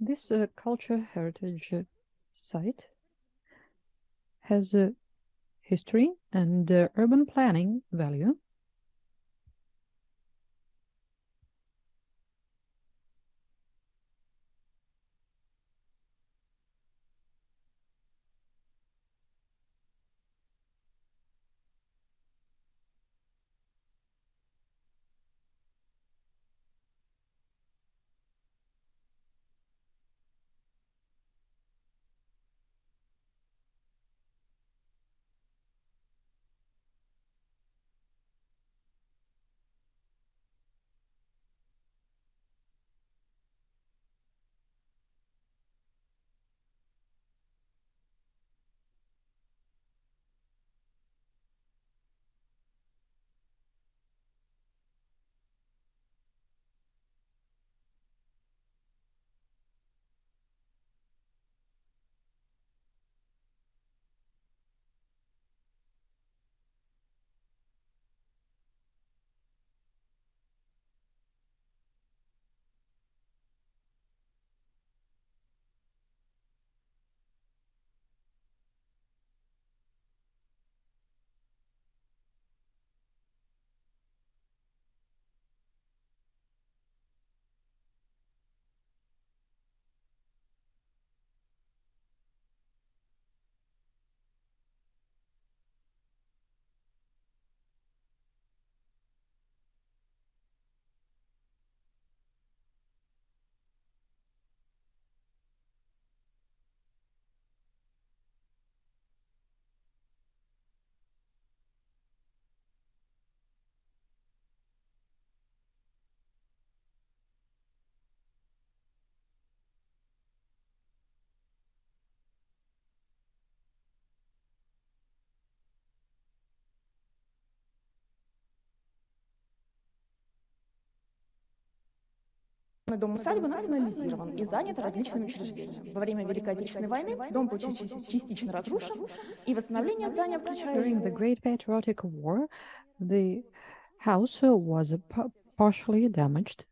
This culture heritage site has a history and urban planning value. Дом усадьбы национализирован и занят различными учреждениями. Во время Великой Отечественной войны дом был частично разрушен, и восстановление здания включает... During the Great Patriotic War, the house was partially damaged.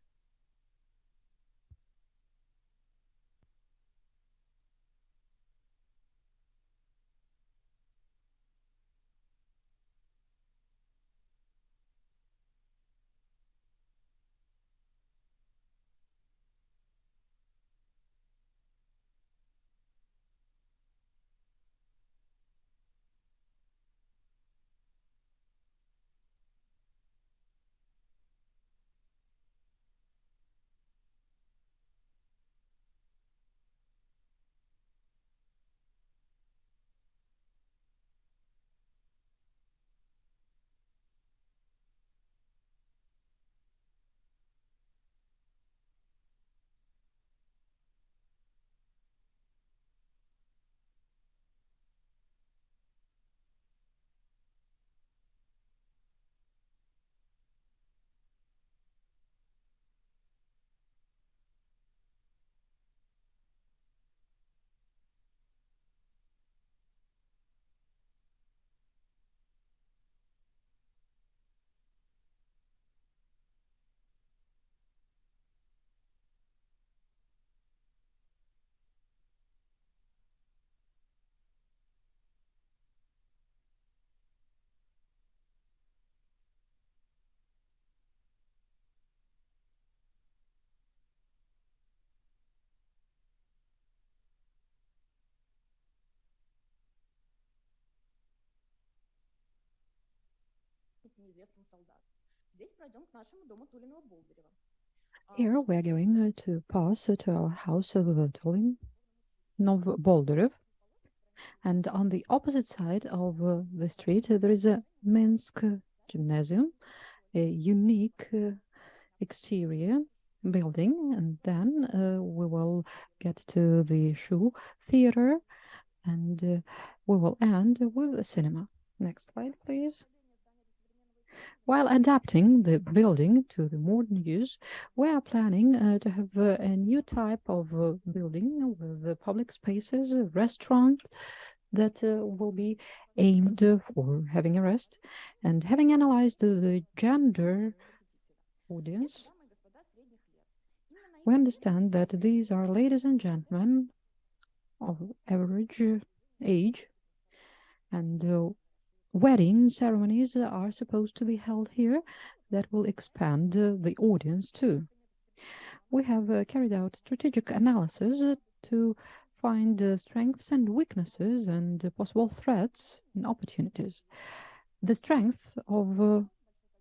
Here we are going to pass to our house of Tulin Bolderev, and on the opposite side of the street there is a Minsk gymnasium, a unique exterior building, and then we will get to the shoe theater, and we will end with a cinema. Next slide, please. While adapting the building to the modern use, we are planning to have a new type of building with public spaces, a restaurant that will be aimed for having a rest. And having analyzed the gender audience, we understand that these are ladies and gentlemen of average age, and wedding ceremonies are supposed to be held here that will expand the audience too. We have carried out strategic analysis to find strengths and weaknesses and possible threats and opportunities. The strengths of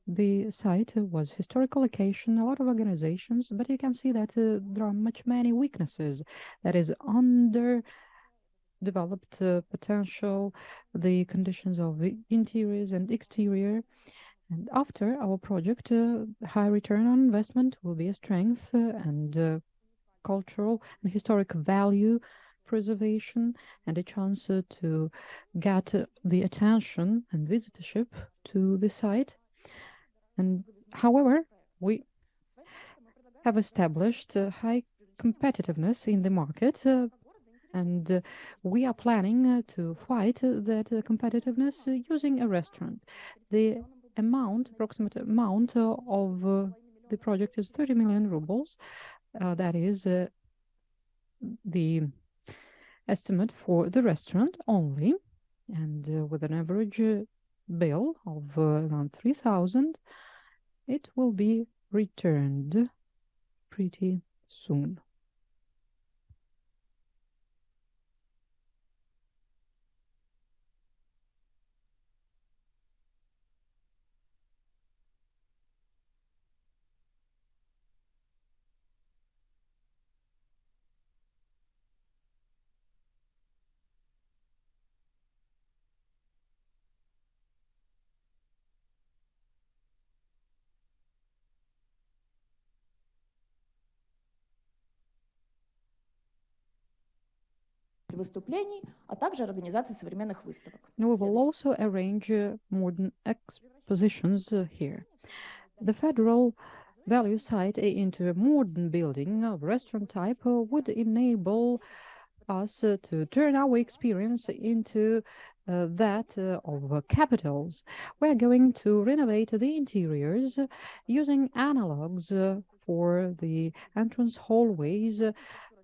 the site was historical location, a lot of organizations, but you can see that there are many weaknesses. That is underdeveloped potential, the conditions of the interiors and exterior. And after our project, high return on investment will be a strength, and cultural and historic value preservation, and a chance to get the attention and visitorship to the site. And however, we have established high competitiveness in the market, and we are planning to fight that competitiveness using a restaurant. The approximate amount of the project is 30 million rubles. That is the estimate for the restaurant only, and with an average bill of around 3,000, it will be returned pretty soon. выступлений, а также организации современных выставок. We will also arrange modern expositions here. The federal value site into a modern building of restaurant type would enable us to turn our experience into that of capitals. We are going to renovate the interiors using analogs for the entrance hallways,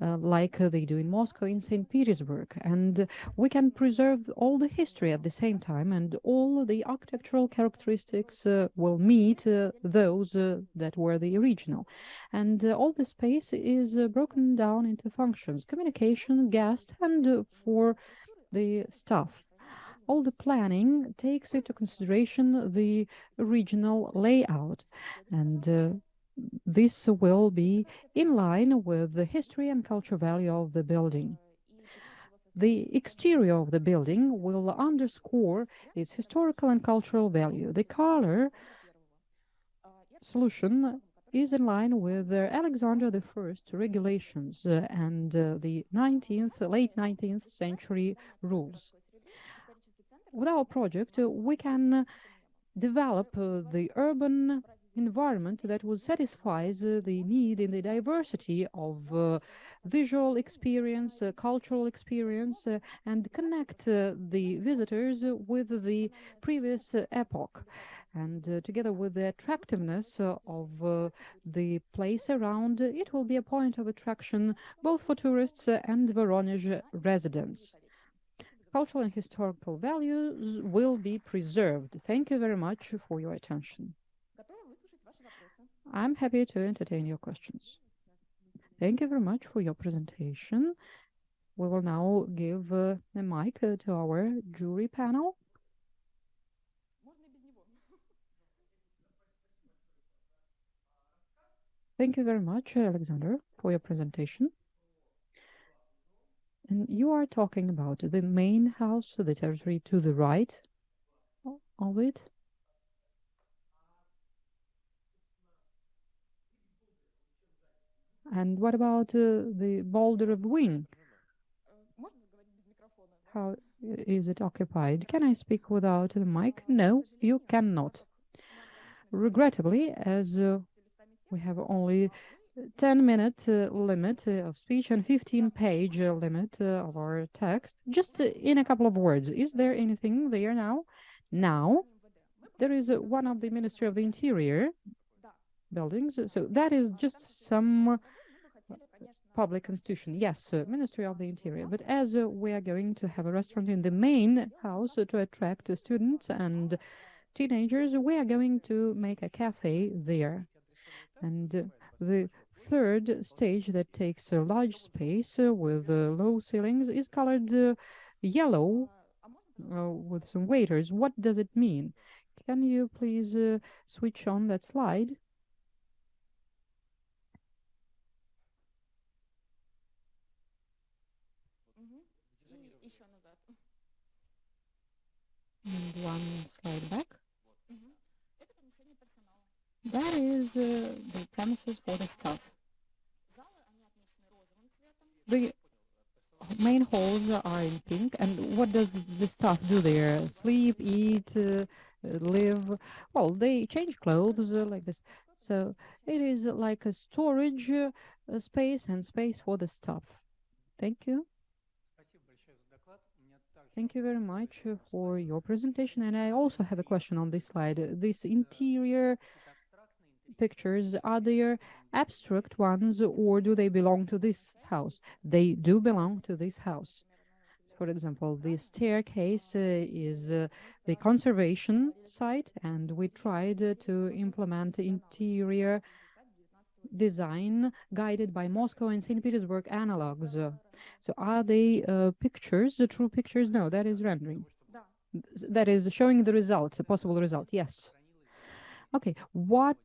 like they do in Moscow, in St. Petersburg. And we can preserve all the history at the same time, and all the architectural characteristics will meet those that were the original. And all the space is broken down into functions: communication, guest, and for the staff. All the planning takes into consideration the regional layout, and this will be in line with the history and cultural value of the building. The exterior of the building will underscore its historical and cultural value. The color solution is in line with Alexander I regulations and the late 19th century rules. With our project, we can develop the urban environment that will satisfy the need in the diversity of visual experience, cultural experience, and connect the visitors with the previous epoch. And together with the attractiveness of the place around, it will be a point of attraction both for tourists and Voronezh residents. Cultural and historical values will be preserved. Thank you very much for your attention. I'm happy to entertain your questions. Thank you very much for your presentation. We will now give the mic to our jury panel. Thank you very much, Alexander, for your presentation. And you are talking about the main house, the territory to the right of it. And what about the boulder of wing? How is it occupied? Can I speak without the mic? No, you cannot. Regrettably, as we have only 10-minute limit of speech and 15-page limit of our text, just in a couple of words, is there anything there now? Now, there is one of the Ministry of the Interior. buildings. So that is just some public institution. Yes, Ministry of the Interior. But as we are going to have a restaurant in the main house to attract students and teenagers, we are going to make a cafe there. And the third stage that takes a large space with low ceilings is colored yellow with some waiters. What does it mean? Can you please switch on that slide? And one slide back. That is the premises for the staff. The main halls are in pink. And what does the staff do there? Sleep, eat, live? Well, they change clothes like this. So it is like a storage space and space for the staff. Thank you. Thank you very much for your presentation. And I also have a question on this slide. These interior pictures, are they abstract ones or do they belong to this house? They do belong to this house. For example, the staircase is the conservation site, and we tried to implement interior design guided by Moscow and St. Petersburg analogs. So are they pictures, the true pictures? No, that is rendering. That is showing the results, a possible result, yes. Okay, what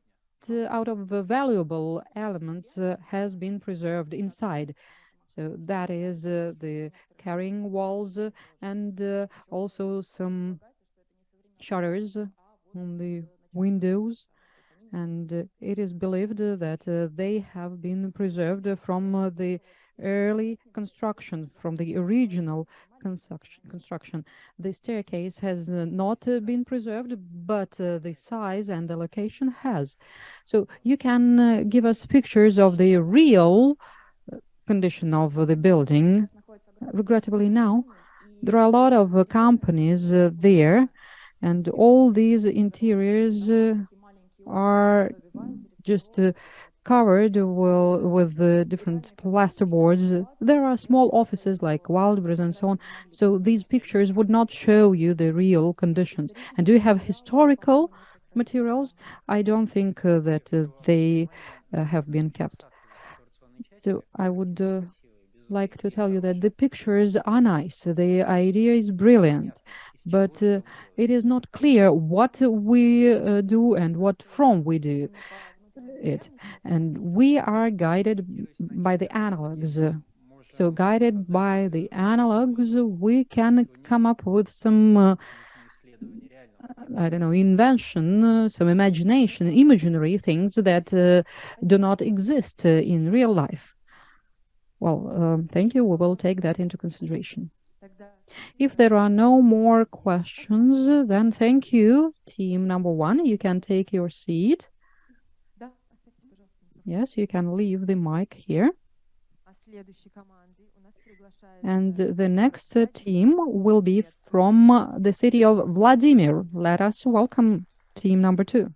out of the valuable elements has been preserved inside? So that is the carrying walls and also some shutters on the windows. And it is believed that they have been preserved from the early construction, from the original construction. The staircase has not been preserved, but the size and the location has. So you can give us pictures of the real condition of the building. Regrettably now, there are a lot of companies there, and all these interiors are just covered with the different plasterboards. There are small offices like Wildberries and so on. So these pictures would not show you the real conditions. And do you have historical materials? I don't think that they have been kept. So I would like to tell you that the pictures are nice. The idea is brilliant, but it is not clear what we do and what from we do it. And we are guided by the analogs. So guided by the analogs, we can come up with some I don't know, invention, some imagination, imaginary things that do not exist in real life. Well, thank you. We will take that into consideration. If there are no more questions, then thank you, team number one. You can take your seat. Yes, you can leave the mic here. And the next team will be from the city of Vladimir. Let us welcome team number two.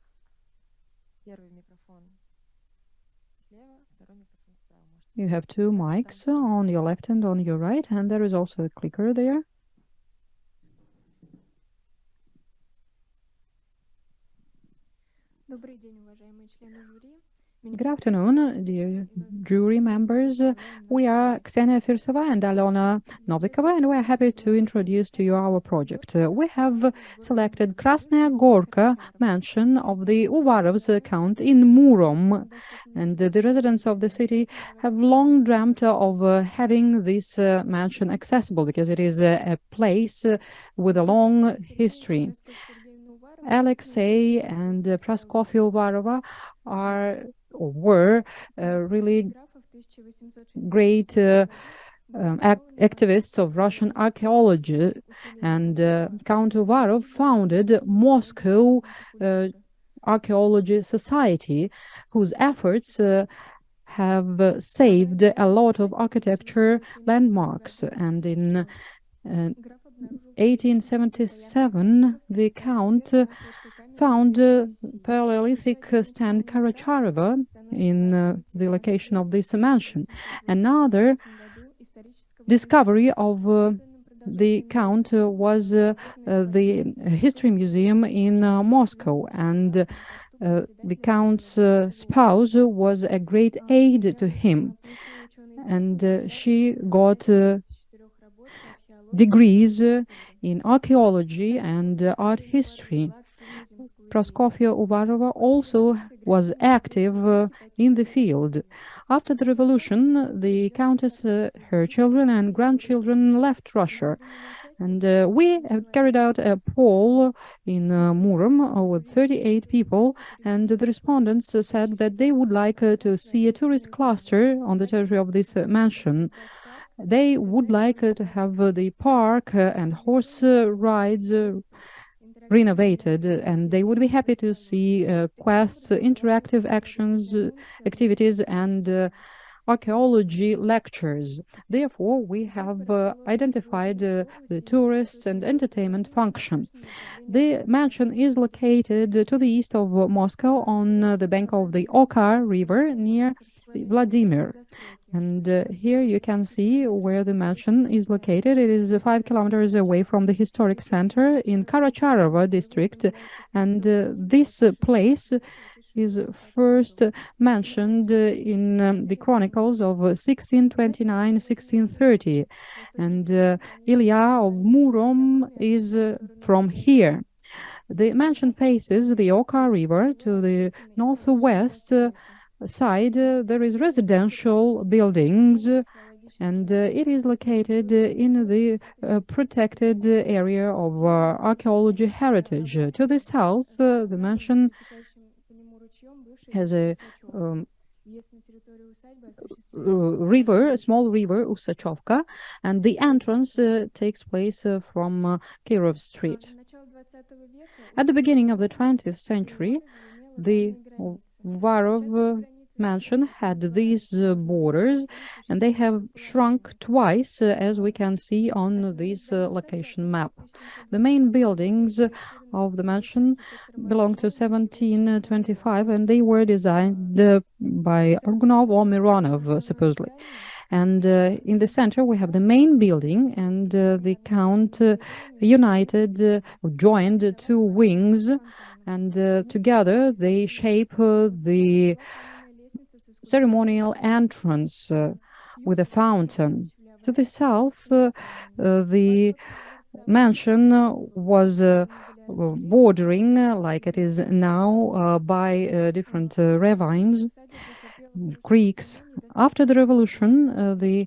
You have two mics on your left and on your right, and there is also a clicker there. Good afternoon, dear jury members. We are Ksenia Firsova and Alona Novikova, and we are happy to introduce to you our project. We have selected Krasnaya Gorka mansion of the Uvarovs count in Murom, and the residents of the city have long dreamt of having this mansion accessible because it is a place with a long history. Alexei and Praskovia Uvarova are or were really great activists of Russian archaeology, and Count Uvarov founded Moscow Archaeology Society, whose efforts have saved a lot of architecture landmarks. And in 1877, the Count found Paleolithic stand Karacharova in the location of this mansion. Another discovery of the count was the History Museum in Moscow, and the count's spouse was a great aid to him, and she got degrees in archaeology and art history. Proskofia Uvarova also was active in the field. After the revolution, the countess, her children and grandchildren left Russia. And we carried out a poll in Murom with 38 people, and the respondents said that they would like to see a tourist cluster on the territory of this mansion. They would like to have the park and horse rides renovated, and they would be happy to see quests, interactive actions, activities, and archaeology lectures. Therefore, we have identified the tourist and entertainment function. The mansion is located to the east of Moscow on the bank of the Oka River near Vladimir. And here you can see where the mansion is located. It is 5 kilometers away from the historic center in Karacharova district. And this place is first mentioned in the chronicles of 1629-1630. And Ilya of Murom is from here. The mansion faces the Oka River. To the northwest side, there is residential buildings, and it is located in the protected area of archaeology heritage. To the south, the mansion has a river, a small river, Usachovka, and the entrance takes place from Kirov Street. At the beginning of the 20th century, the Varov mansion had these borders, and they have shrunk twice, as we can see on this location map. The main buildings of the mansion belong to 1725, and they were designed by Orgunov or Mironov, supposedly. And in the center, we have the main building, and the count joined two wings, and together they shape the ceremonial entrance with a fountain. To the south, the mansion was bordering, like it is now, by different ravines, creeks. After the revolution, the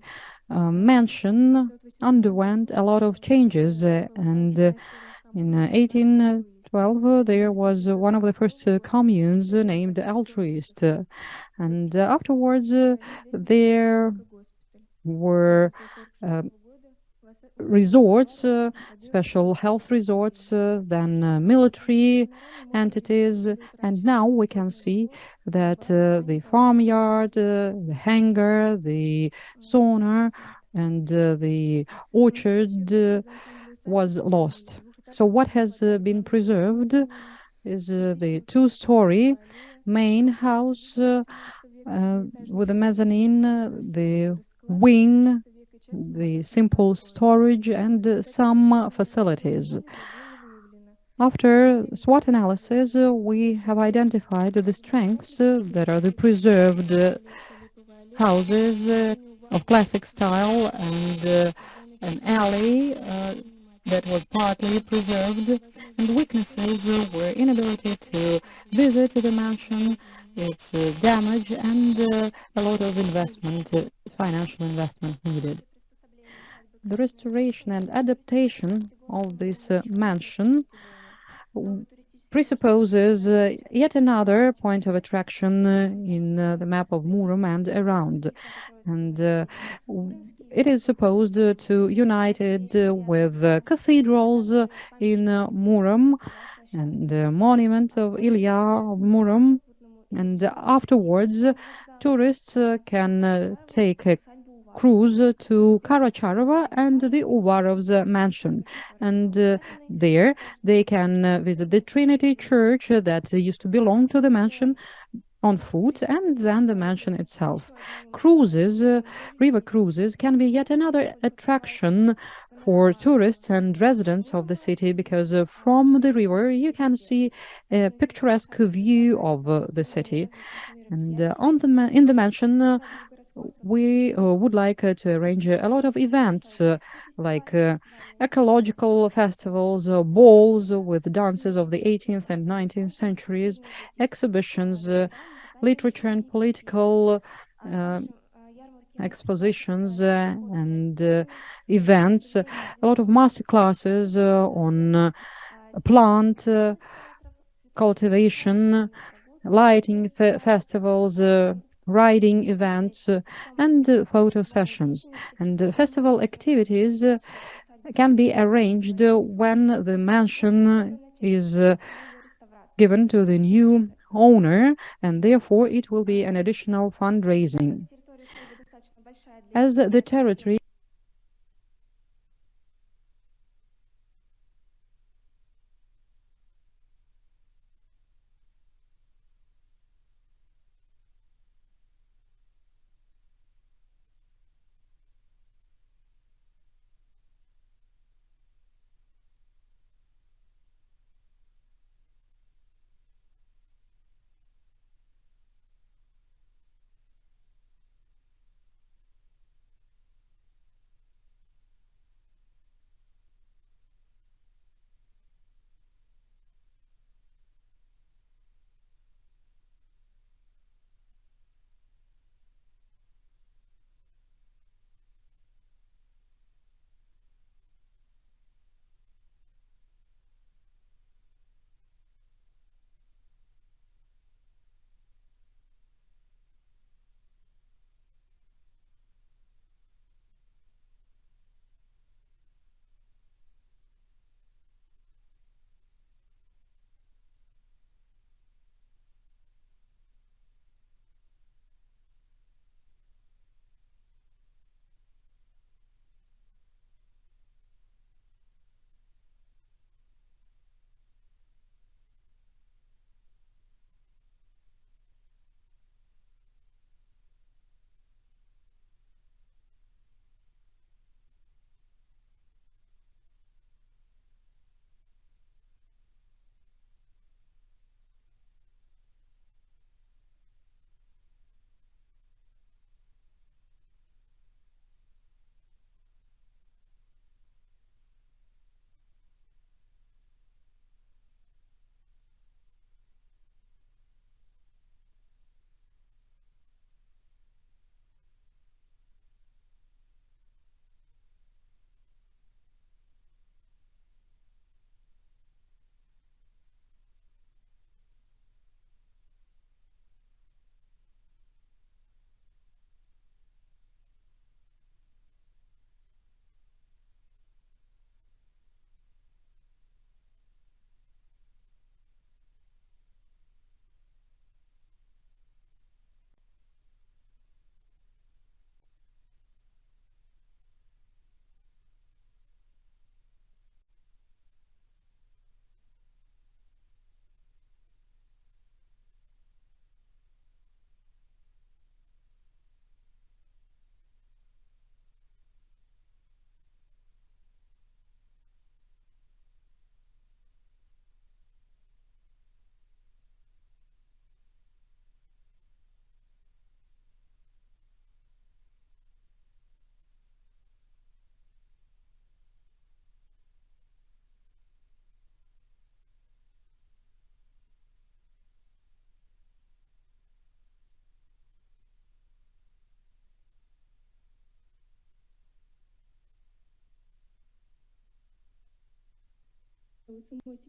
mansion underwent a lot of changes, and in 1812 there was one of the first communes named Altruist, and afterwards there were resorts, special health resorts, then military entities, and now we can see that the farmyard, the hangar, the sauna, and the orchard was lost. So what has been preserved is the two-story main house with a mezzanine, the wing, the simple storage, and some facilities. After SWOT analysis, we have identified the strengths that are the preserved houses of classic style, and an alley that was partly preserved, and weaknesses were inability to visit the mansion, its damage, and a lot of investment, financial investment needed. The restoration and adaptation of this mansion presupposes yet another point of attraction in the map of Murom and around. And it is supposed to unite it with cathedrals in Murom and the monument of Ilya of Murom. And afterwards, tourists can take a cruise to Karacharova and the Uvarov's mansion. And there they can visit the Trinity Church that used to belong to the mansion on foot, and then the mansion itself. Cruises, river cruises, can be yet another attraction for tourists and residents of the city, because from the river you can see a picturesque view of the city. And in the mansion, we would like to arrange a lot of events, like ecological festivals, balls with dances of the 18th and 19th centuries, exhibitions, literature and political expositions and events, a lot of master classes on plant cultivation, lighting festivals, riding events, and photo sessions. And festival activities can be arranged when the mansion is given to the new owner, and therefore it will be an additional fundraising. As the territory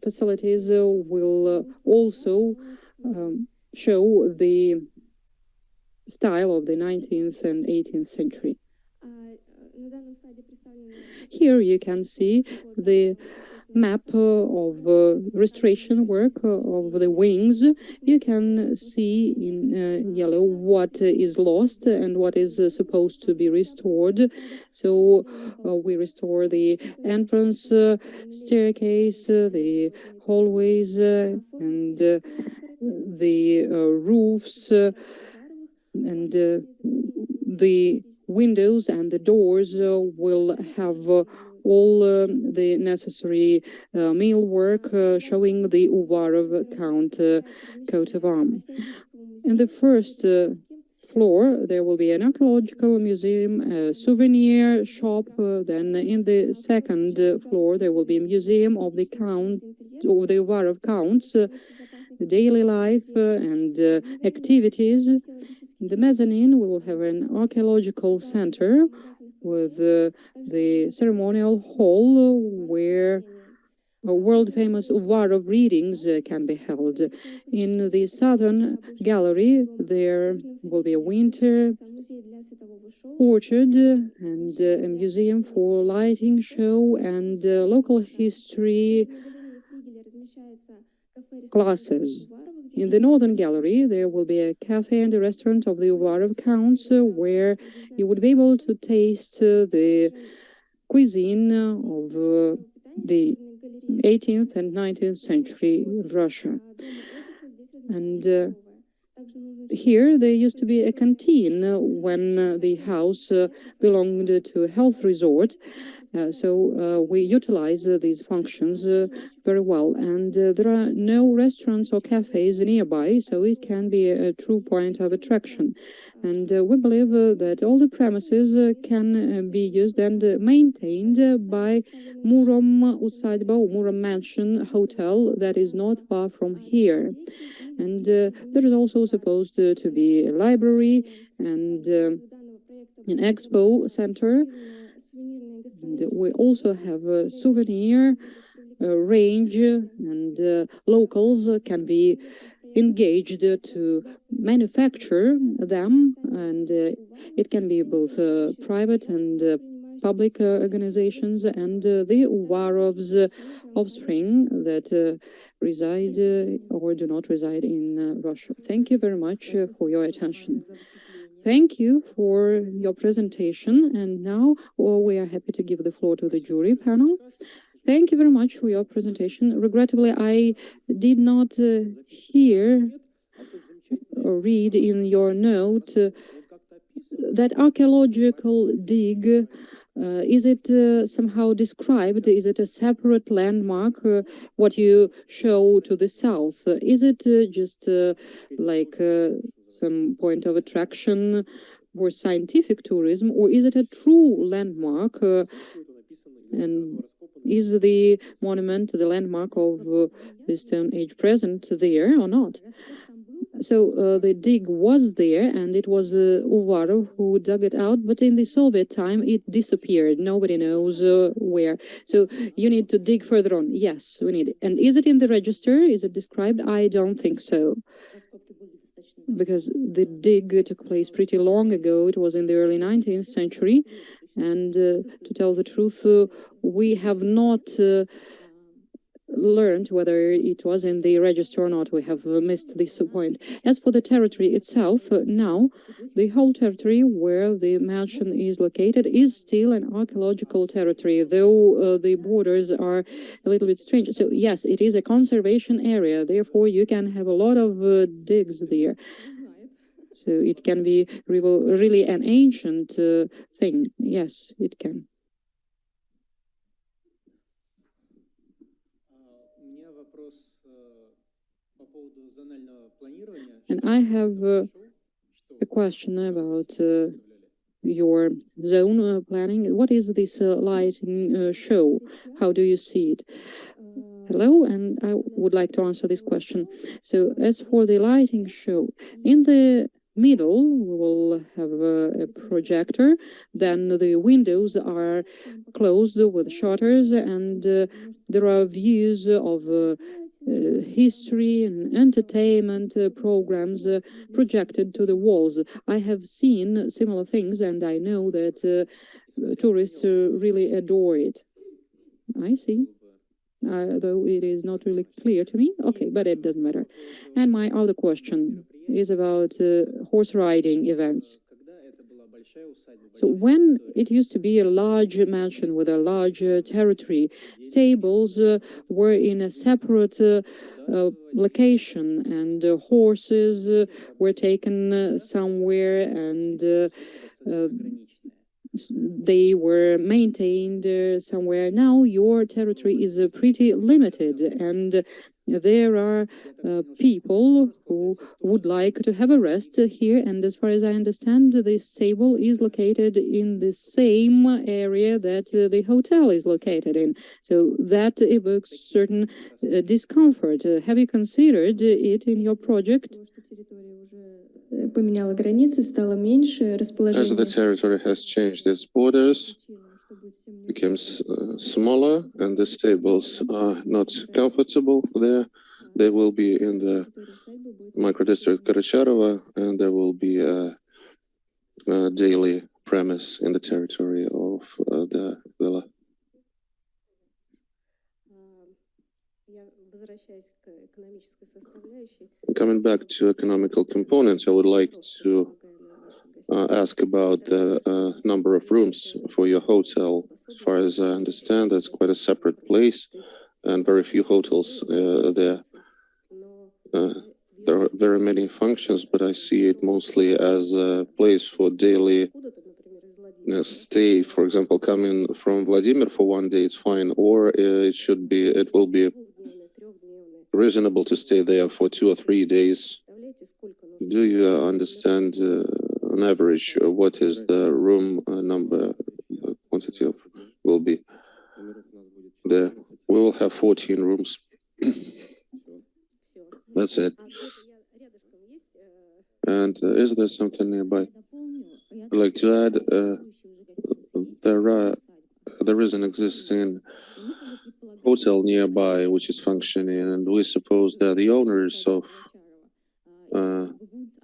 facilities will also show the style of the 19th and 18th century. Here you can see the map of restoration work of the wings, you can see in yellow what is lost and what is supposed to be restored. So we restore the entrance staircase, the hallways, and the roofs, and the windows and the doors will have all the necessary millwork showing the Uvarov coat of arms. In the first floor, there will be an archaeological museum, a souvenir shop. Then in the second floor, there will be a museum of the Uvarov counts, the daily life and activities. In the mezzanine, we will have an archaeological center with the ceremonial hall where world-famous Uvarov readings can be held. In the southern gallery, there will be a winter orchard and a museum for lighting show and local history classes. In the northern gallery, there will be a cafe and a restaurant of the Uvarov counts where you would be able to taste the cuisine of the 18th and 19th century Russia. And here there used to be a canteen when the house belonged to a health resort. So we utilize these functions very well. And there are no restaurants or cafes nearby, so it can be a true point of attraction. And we believe that all the premises can be used and maintained by Murom Usадьба or Murom Mansion Hotel that is not far from here. And there is also supposed to be a library and an expo center. And we also have a souvenir range, and locals can be engaged to manufacture them, and it can be both private and public organizations, and the Uvarovs offspring that reside or do not reside in Russia. Thank you very much for your attention. Thank you for your presentation, and now we are happy to give the floor to the jury panel. Thank you very much for your presentation. Regrettably, I did not hear or read in your note that archaeological dig. Is it somehow described? Is it a separate landmark, what you show to the south? Is it just like some point of attraction for scientific tourism, or is it a true landmark? And is the monument the landmark of the Stone Age present there or not? So the dig was there, and it was Uvarov who dug it out, but in the Soviet time it disappeared. Nobody knows where. So you need to dig further on. Yes, we need it. And is it in the register? Is it described? I don't think so, because the dig took place pretty long ago. It was in the early 19th century, and to tell the truth, we have not learned whether it was in the register or not. We have missed this point. As for the territory itself, now the whole territory where the mansion is located is still an archaeological territory, though the borders are a little bit strange. So yes, it is a conservation area, therefore you can have a lot of digs there. So it can be really an ancient thing. Yes, it can. And I have a question about your zone planning. What is this lighting show? How do you see it? Hello, and I would like to answer this question. So as for the lighting show, in the middle, we will have a projector. Then the windows are closed with shutters, and there are views of history and entertainment programs projected to the walls. I have seen similar things, and I know that tourists really adore it. I see. though it is not really clear to me. Okay, but it doesn't matter. And my other question is about horse riding events. So when it used to be a large mansion with a large territory, stables were in a separate location, and horses were taken somewhere, and they were maintained somewhere. Now your territory is pretty limited, and there are people who would like to have a rest here, and as far as I understand, the stable is located in the same area that the hotel is located in. So that evokes certain discomfort. Have you considered it in your project? As the territory has changed its borders, becomes smaller, and the stables are not comfortable there. They will be in the microdistrict Karacharova, and there will be a daily premise in the territory of the villa. Coming back to economical components, I would like to ask about the number of rooms for your hotel. As far as I understand, that's quite a separate place, and very few hotels there. There are very many functions, but I see it mostly as a place for daily stay. For example, coming from Vladimir for one day, it's fine, or it will be reasonable to stay there for 2 or 3 days. Do you understand on average what is the room number quantity of will be there? We will have 14 rooms. That's it. And is there something nearby? I'd like to add, there is an existing hotel nearby which is functioning, and we suppose that the owners of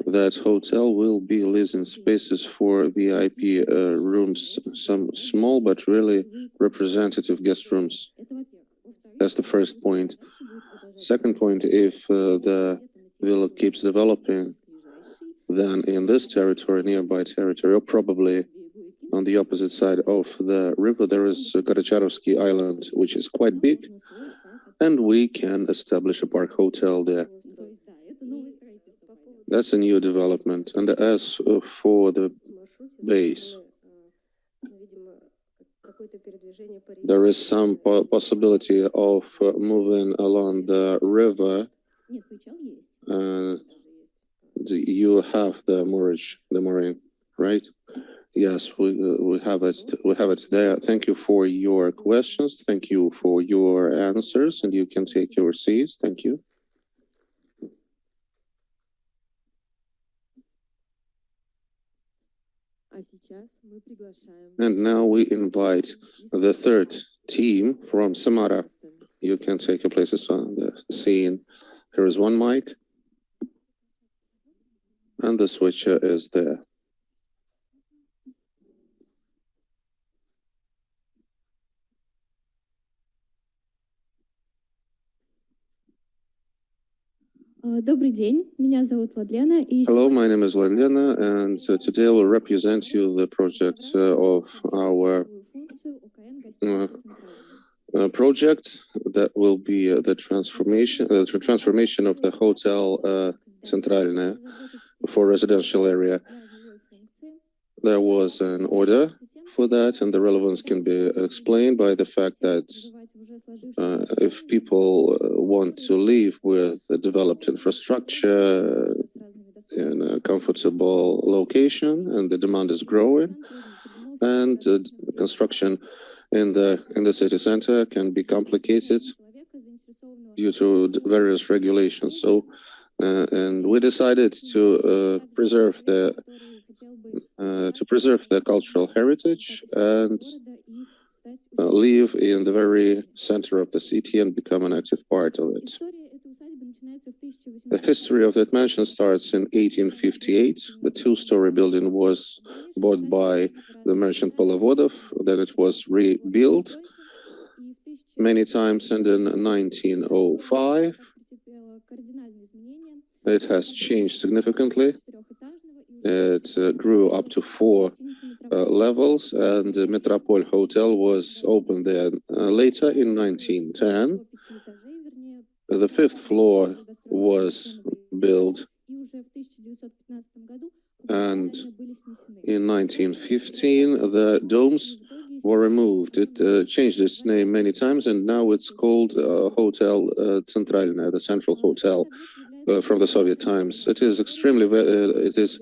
that hotel will be leasing spaces for VIP rooms, some small but really representative guest rooms. That's the first point. Second point, if the villa keeps developing, then in this territory, nearby territory, or probably on the opposite side of the river, there is Karacharovsky Island, which is quite big, and we can establish a park hotel there. That's a new development. And as for the base, there is some possibility of moving along the river. You have the moorage, the mooring, right? Yes, we have it. We have it there. Thank you for your questions. Thank you for your answers, and you can take your seats. Thank you. And now we invite the third team from Samara. You can take your places on the scene. Here is one mic, and the switcher is there. Добрый день, меня зовут Владлена. Hello, my name is Vladlena, and today I will represent you the project of our project that will be the transformation of the hotel Centralne for residential area. There was an order for that, and the relevance can be explained by the fact that if people want to live with a developed infrastructure in a comfortable location, and the demand is growing, and construction in the city center can be complicated due to various regulations. So, and we decided to preserve the cultural heritage and live in the very center of the city and become an active part of it. The history of that mansion starts in 1858. The two-story building was bought by the merchant Polovodov. Then it was rebuilt. many times, and in 1905 it has changed significantly. It grew up to 4 levels, and the Metropole Hotel was opened there later in 1910. The 5th floor was built, and in 1915 the domes were removed. It changed its name many times, and now it's called Hotel Centralное, the Central Hotel, from the Soviet times. It is extremely, it is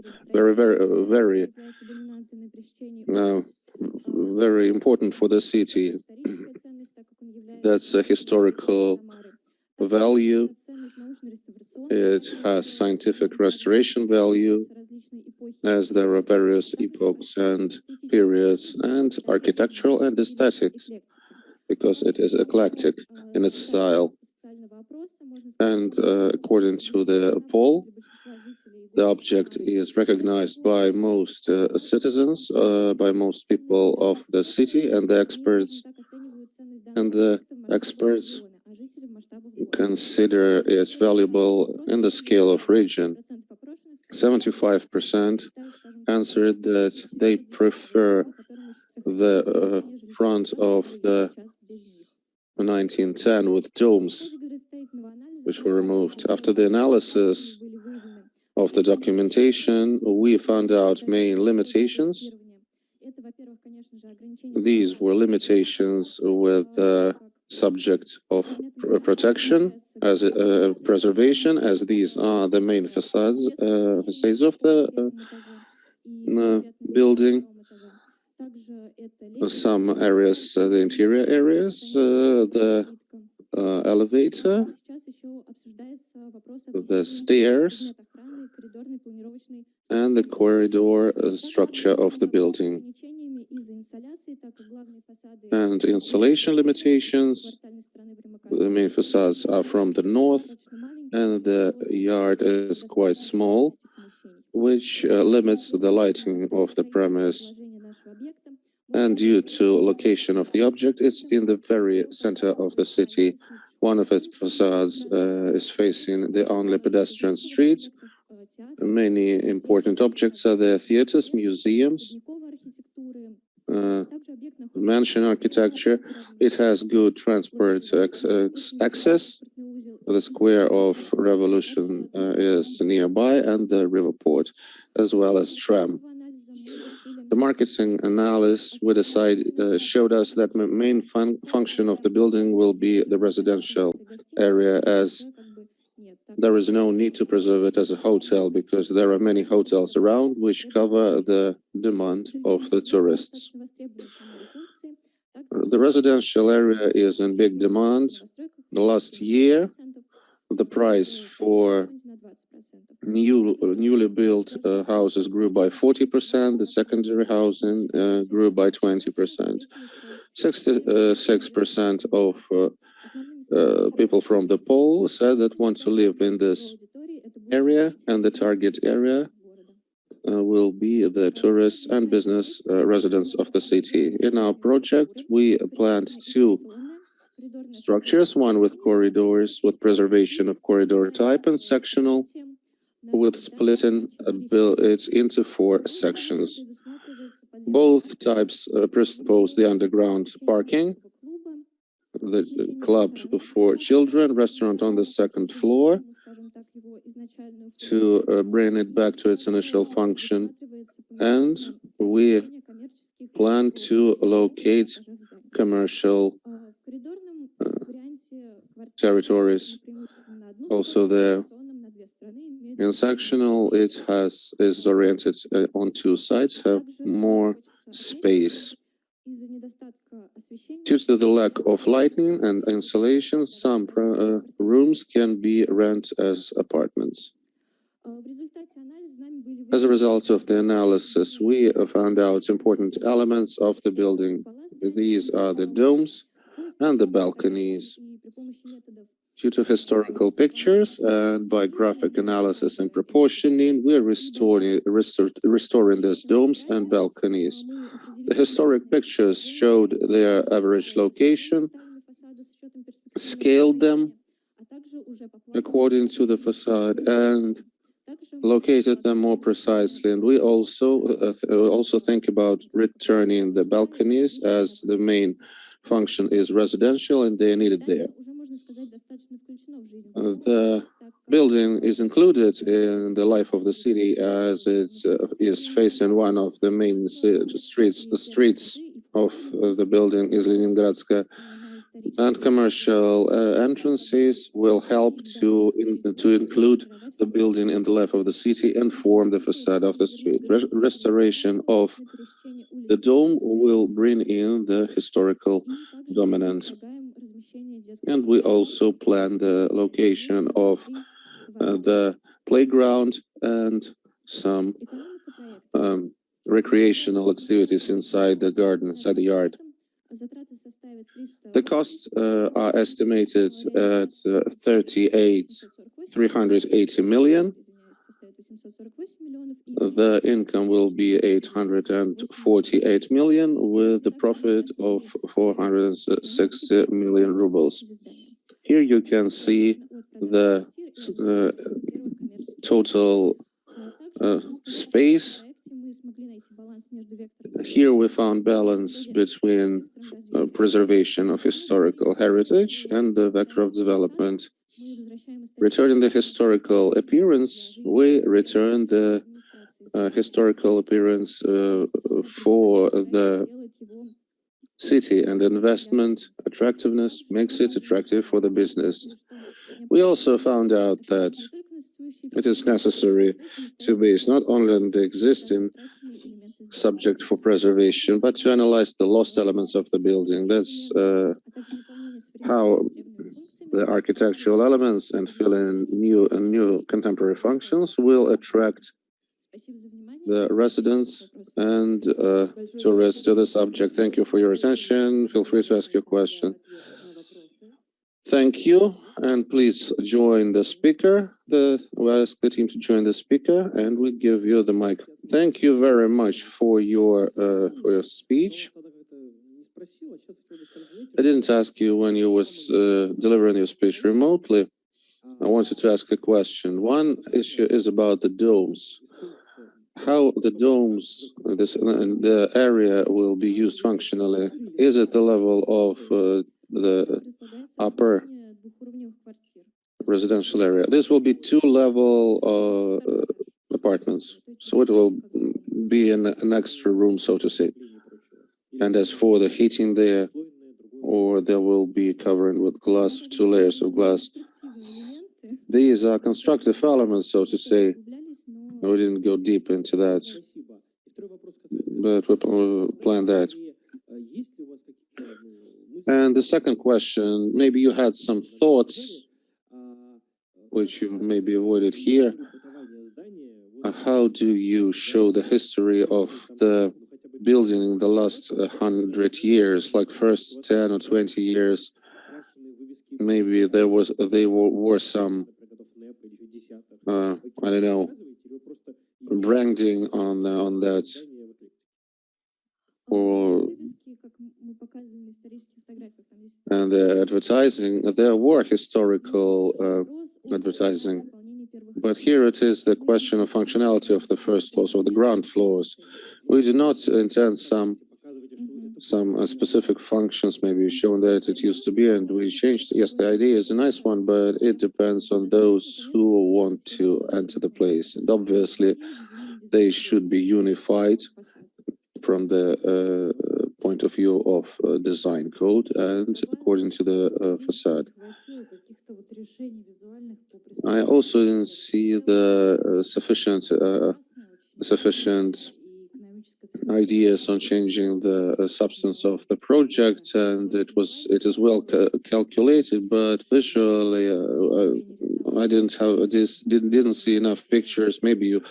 very important for the city. That's a historical value. It has scientific restoration value, as there are various epochs and periods, and architectural and aesthetics, because it is eclectic in its style. And according to the poll, the object is recognized by most citizens, by most people of the city, and the experts consider it valuable in the scale of region. 75% answered that they prefer the front of the 1910 with domes, which were removed. After the analysis of the documentation, we found out main limitations. These were limitations with subject of protection as preservation, as these are the main facades of the building. Some areas, the interior areas, the elevator, the stairs, and the corridor structure of the building. And insulation limitations, the main facades are from the north, and the yard is quite small, which limits the lighting of the premise. And due to location of the object, it's in the very center of the city. One of its facades is facing the only pedestrian street. Many important objects are there: theaters, museums, mansion architecture. It has good transport access. The Square of Revolution is nearby, and the river port, as well as tram. The marketing analysis we showed us that the main function of the building will be the residential area, as there is no need to preserve it as a hotel, because there are many hotels around which cover the demand of the tourists. The residential area is in big demand. The last year, the price for newly built houses grew by 40%. The secondary housing grew by 20%. 66% of people from the poll said that want to live in this area, and the target area will be the tourists and business residents of the city. In our project, we planned 2 structures, one with corridors, with preservation of corridor type, and sectional, with splitting it into 4 sections. Both types presuppose the underground parking, the club for children, restaurant on the 2nd floor, to bring it back to its initial function. And we plan to locate commercial territories also there. In sectional, it is oriented on 2 sides, have more space. Due to the lack of lighting and insulation, some rooms can be rented as apartments. As a result of the analysis, we found out important elements of the building. These are the domes and the balconies. Due to historical pictures and by graphic analysis and proportioning, we are restoring these domes and balconies. The historic pictures showed their average location scaled them according to the facade and located them more precisely. And we also think about returning the balconies, as the main function is residential and they are needed there. The building is included in the life of the city, as it is facing one of the main streets. The streets of the building is Leningradska, and commercial entrances will help to include the building in the life of the city and form the facade of the street. Restoration of the dome will bring in the historical dominant. And we also plan the location of the playground and some recreational activities inside the garden, inside the yard. The costs are estimated at 380 million. The income will be 848 million, with the profit of 460 million rubles. Here you can see the total space. Here we found balance between preservation of historical heritage and the vector of development. Returning the historical appearance, we return the historical appearance for the city, and investment attractiveness makes it attractive for the business. We also found out that it is necessary to base not only on the existing subject for preservation, but to analyze the lost elements of the building. That's how the architectural elements and fill in new contemporary functions will attract the residents and tourists to the subject. Thank you for your attention. Feel free to ask your question. Thank you, and please join the speaker. We ask the team to join the speaker, and we give you the mic. Thank you very much for your speech. I didn't ask you when you was delivering your speech remotely. I wanted to ask a question. One issue is about the domes. How the domes, the area will be used functionally. Is it the level of the upper residential area? This will be two-level apartments, so it will be an extra room, so to say. And as for the heating there, or there will be covering with glass, 2 layers of glass. These are constructive elements, so to say. We didn't go deep into that, but we planned that. And the second question, maybe you had some thoughts, which you maybe avoided here. How do you show the history of the building in the last 100 years, like first 10 or 20 years? Maybe there were some, I don't know, branding on that, or and the advertising. There were historical advertising, but here it is the question of functionality of the first floors or the ground floors. We do not intend some specific functions maybe shown that it used to be, and we changed. Yes, the idea is a nice one, but it depends on those who want to enter the place, and obviously they should be unified from the point of view of design code and according to the facade. I also didn't see the sufficient ideas on changing the substance of the project, and it is well calculated, but visually I didn't see enough pictures. Maybe you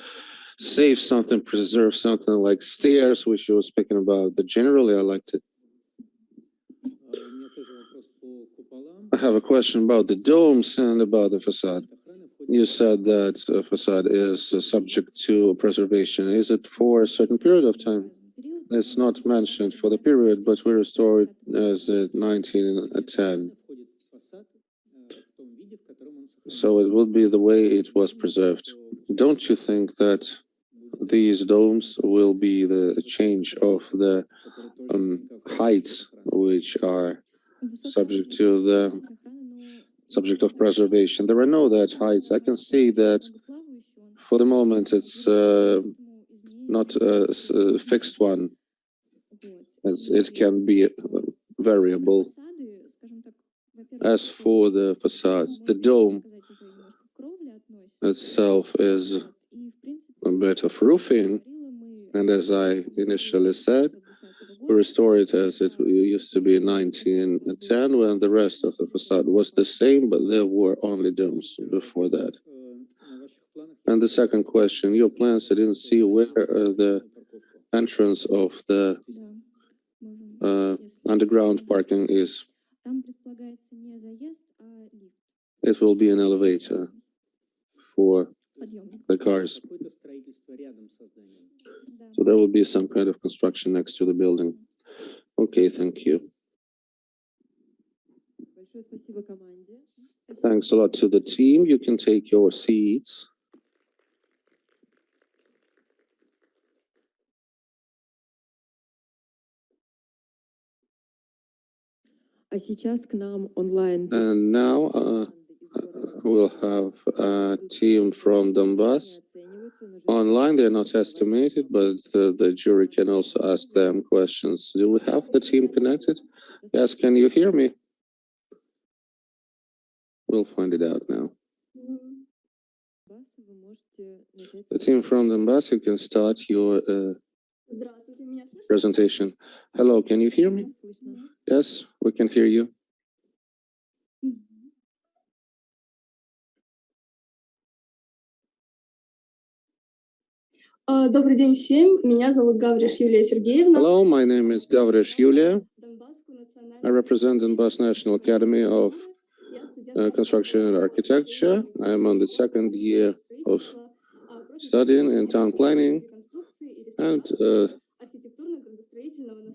save something, preserve something like stairs, which you were speaking about, but generally I liked it. I have a question about the domes and about the facade. You said that the facade is subject to preservation. Is it for a certain period of time? It's not mentioned for the period, but we restored as 1910. So it will be the way it was preserved. Don't you think that these domes will be the change of the heights which are subject to the subject of preservation? There are no that heights. I can see that for the moment it's not a fixed one. It can be variable. As for the facades, the dome itself is a bit of roofing, and as I initially said, we restore it as it used to be in 1910, when the rest of the facade was the same, but there were only domes before that. And the second question, your plans, I didn't see where the entrance of the underground parking is. It will be an elevator for the cars. So there will be some kind of construction next to the building. Okay, thank you. Thanks a lot to the team. You can take your seats. And now we'll have a team from Donbass. Online, they're not estimated, but the jury can also ask them questions. Do we have the team connected? Yes, can you hear me? We'll find it out now. The team from Donbass, you can start your presentation. Hello, can you hear me? Yes, we can hear you. Добрый день всем. Меня зовут Гавриш Юлия Сергеевна. Hello, my name is Gavrish Yulia. I represent Donbass National Academy of Construction and Architecture. I am on the second year of studying in town planning, and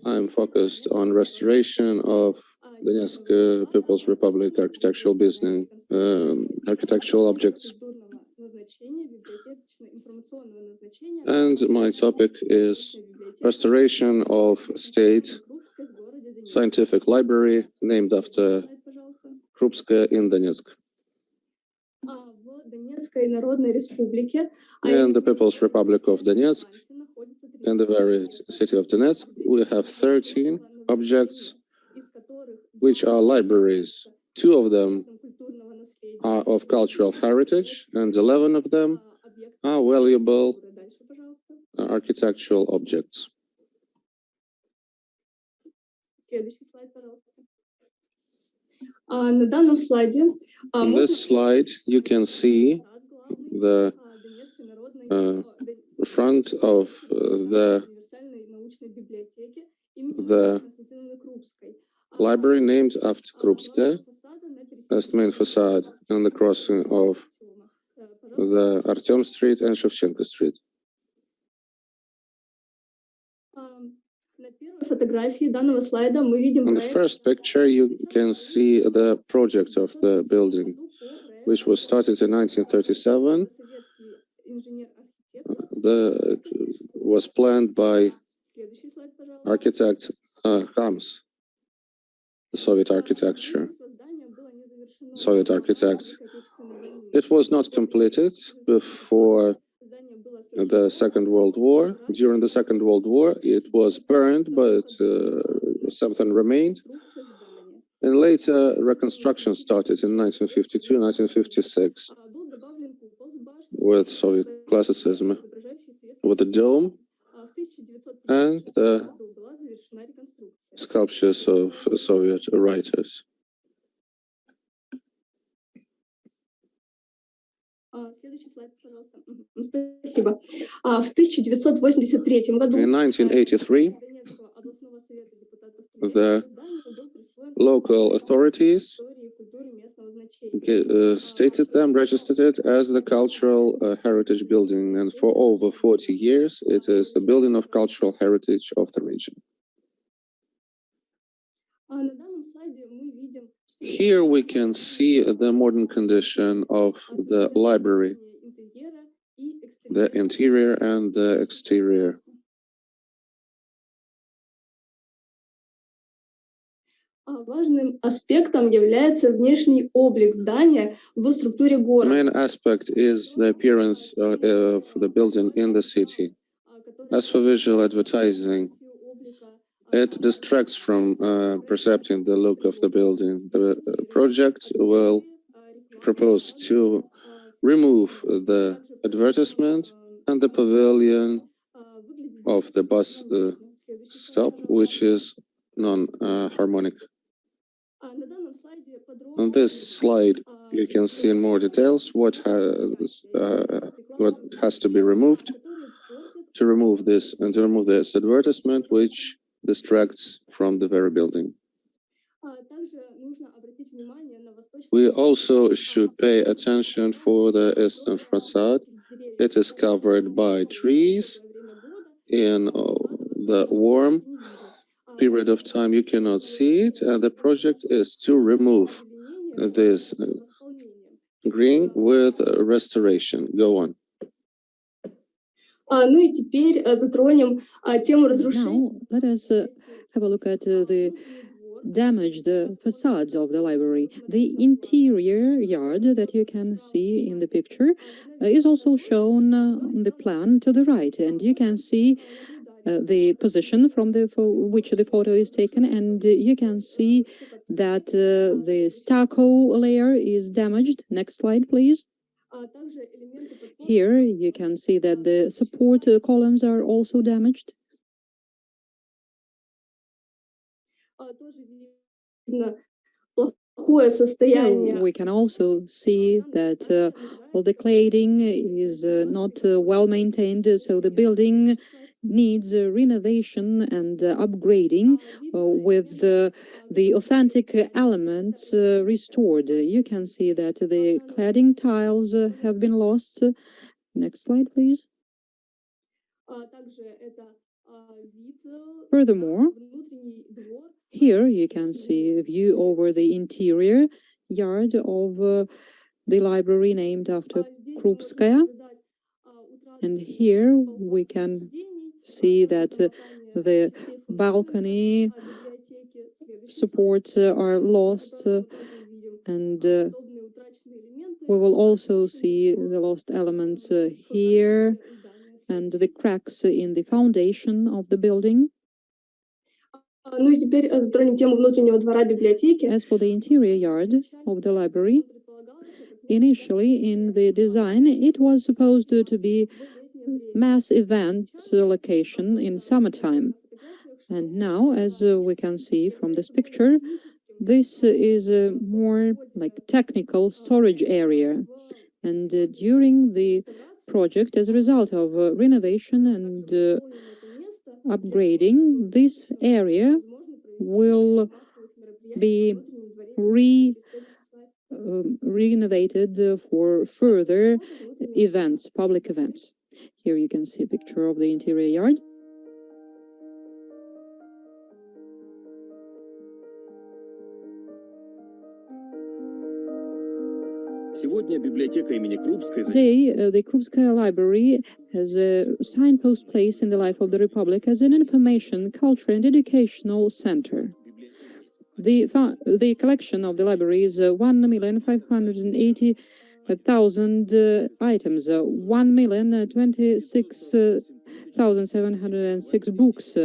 I'm focused on restoration of Donetsk People's Republic architectural building, architectural objects. And my topic is restoration of state scientific library named after Krupskaya in Donetsk. In the People's Republic of Donetsk, in the very city of Donetsk, we have 13 objects which are libraries. 2 of them are of cultural heritage, and 11 of them are valuable architectural objects. На данном слайде On this slide, you can see the front of the library named after Krupskaya. That's the main facade on the crossing of the Artyom Street and Shevchenko Street. On the first picture, you can see the project of the building, which was started in 1937. It was planned by architect Hams, the Soviet architect. It was not completed before the Second World War. During the Second World War, it was burned, but something remained. And later, reconstruction started in 1952, 1956 with Soviet classicism, with the dome and the sculptures of Soviet writers. Спасибо. В 1983 году In 1983, the local authorities stated them, registered it as the cultural heritage building, and for over 40 years, it is the building of cultural heritage of the region. Here we can see the modern condition of the library, the interior and the exterior. Важным аспектом является внешний облик здания в структуре The города. main aspect is the appearance of the building in the city. As for visual advertising, it distracts from perceiving the look of the building. The project will propose to remove the advertisement and the pavilion of the bus stop, which is non-harmonic. On this slide, you can see in more details what has to be removed to remove this advertisement, which distracts from the very building. We also should pay attention for the eastern facade. It is covered by trees. In the warm period of time, you cannot see it, and the project is to remove this green with restoration. Go on. Ну и теперь затронем тему разрушения. Now, let us have a look at the damaged facades of the library. The interior yard that you can see in the picture is also shown on the plan to the right, and you can see the position from which the photo is taken, and you can see that the stucco layer is damaged. Next slide, please. Here you can see that the support columns are also damaged. Here we can also see that all the cladding is not well maintained, so the building needs renovation and upgrading with the authentic elements restored. You can see that the cladding tiles have been lost. Next slide, please. Furthermore, here you can see a view over the interior yard of the library named after Krupskaya. And here we can see that the balcony supports are lost, and we will also see the lost elements here and the cracks in the foundation of the building. Ну и теперь затронем тему внутреннего двора библиотеки. As for the interior yard of the library, initially in the design, it was supposed to be mass event location in summertime. And now, as we can see from this picture, this is a more like technical storage area. And during the project, as a result of renovation and upgrading, this area will be renovated for further events, public events. Here you can see a picture of the interior yard. Сегодня библиотека имени Крупской. Today, the Krupskaya Library has a signpost place in the life of the Republic as an information, culture, and educational center. The collection of the library is 1,580,000 items, 1,026,706 books,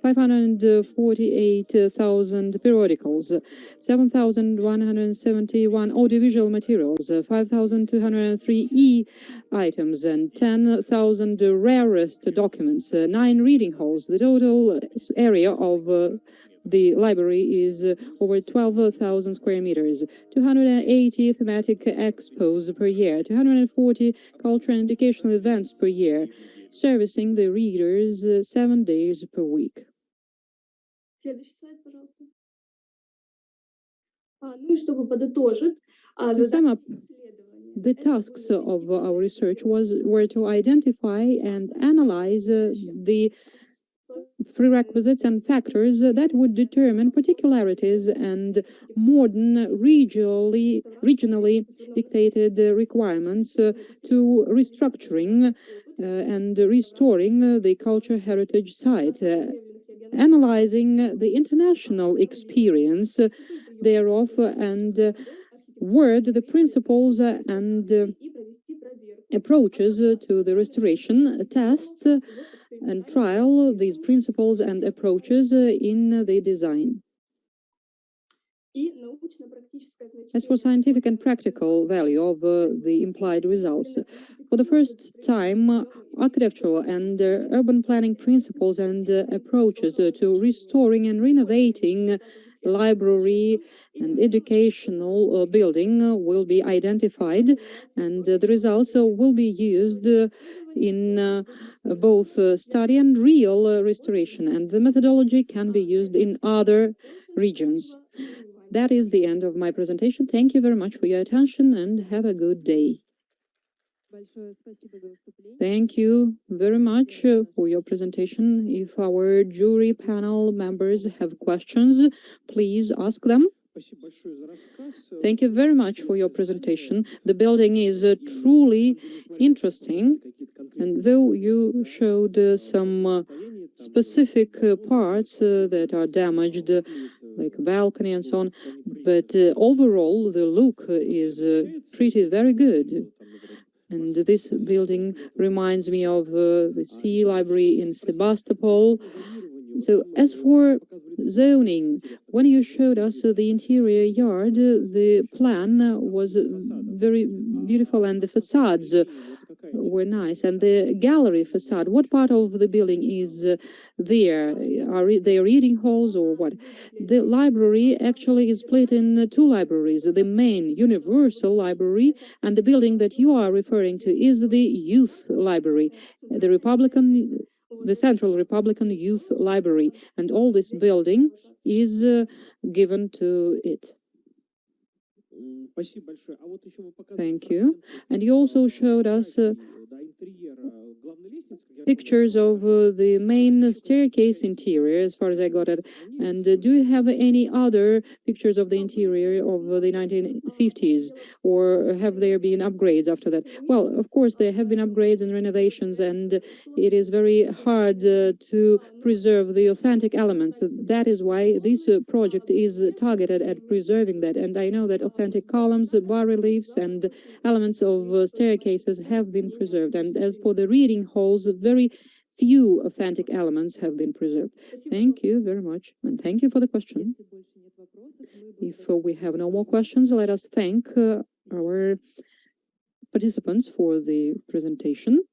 548,000 periodicals, 7,171 audiovisual materials, 5,203 e-items, and 10,000 rarest documents, 9 reading halls. The total area of the library is over 12,000 square meters, 280 thematic expos per year, 240 cultural and educational events per year, servicing the readers 7 days per week. Следующий слайд, пожалуйста. Ну и чтобы подытожить, To sum up, the tasks of our research were to identify and analyze the prerequisites and factors that would determine particularities and modern regionally dictated requirements to restructuring and restoring the culture heritage site, analyzing the international experience thereof and word the principles and approaches to the restoration, tests and trial these principles and approaches in the design. As for scientific and practical value of the implied results, for the first time, architectural and urban planning principles and approaches to restoring and renovating library and educational building will be identified, and the results will be used in both study and real restoration, and the methodology can be used in other regions. That is the end of my presentation. Thank you very much for your attention and have a good day. Thank you very much for your presentation. If our jury panel members have questions, please ask them. Thank you very much for your presentation. The building is truly interesting, and though you showed some specific parts that are damaged, like a balcony and so on, but overall the look is pretty very good. And this building reminds me of the Sea Library in Sebastopol. So as for zoning, when you showed us the interior yard, the plan was very beautiful and the facades were nice. And the gallery facade, what part of the building is there? Are they reading halls or what? The library actually is split in two libraries. The main universal library and the building that you are referring to is the youth library, the Central Republican Youth Library, and all this building is given to it. Thank you. And you also showed us pictures of the main staircase interior, as far as I got it. And do you have any other pictures of the interior of the 1950s, or have there been upgrades after that? Well, of course, there have been upgrades and renovations, and it is very hard to preserve the authentic elements. That is why this project is targeted at preserving that. And I know that authentic columns, bas-reliefs, and elements of staircases have been preserved. And as for the reading halls, very few authentic elements have been preserved. Thank you very much, and thank you for the question. If we have no more questions, let us thank our participants for the presentation.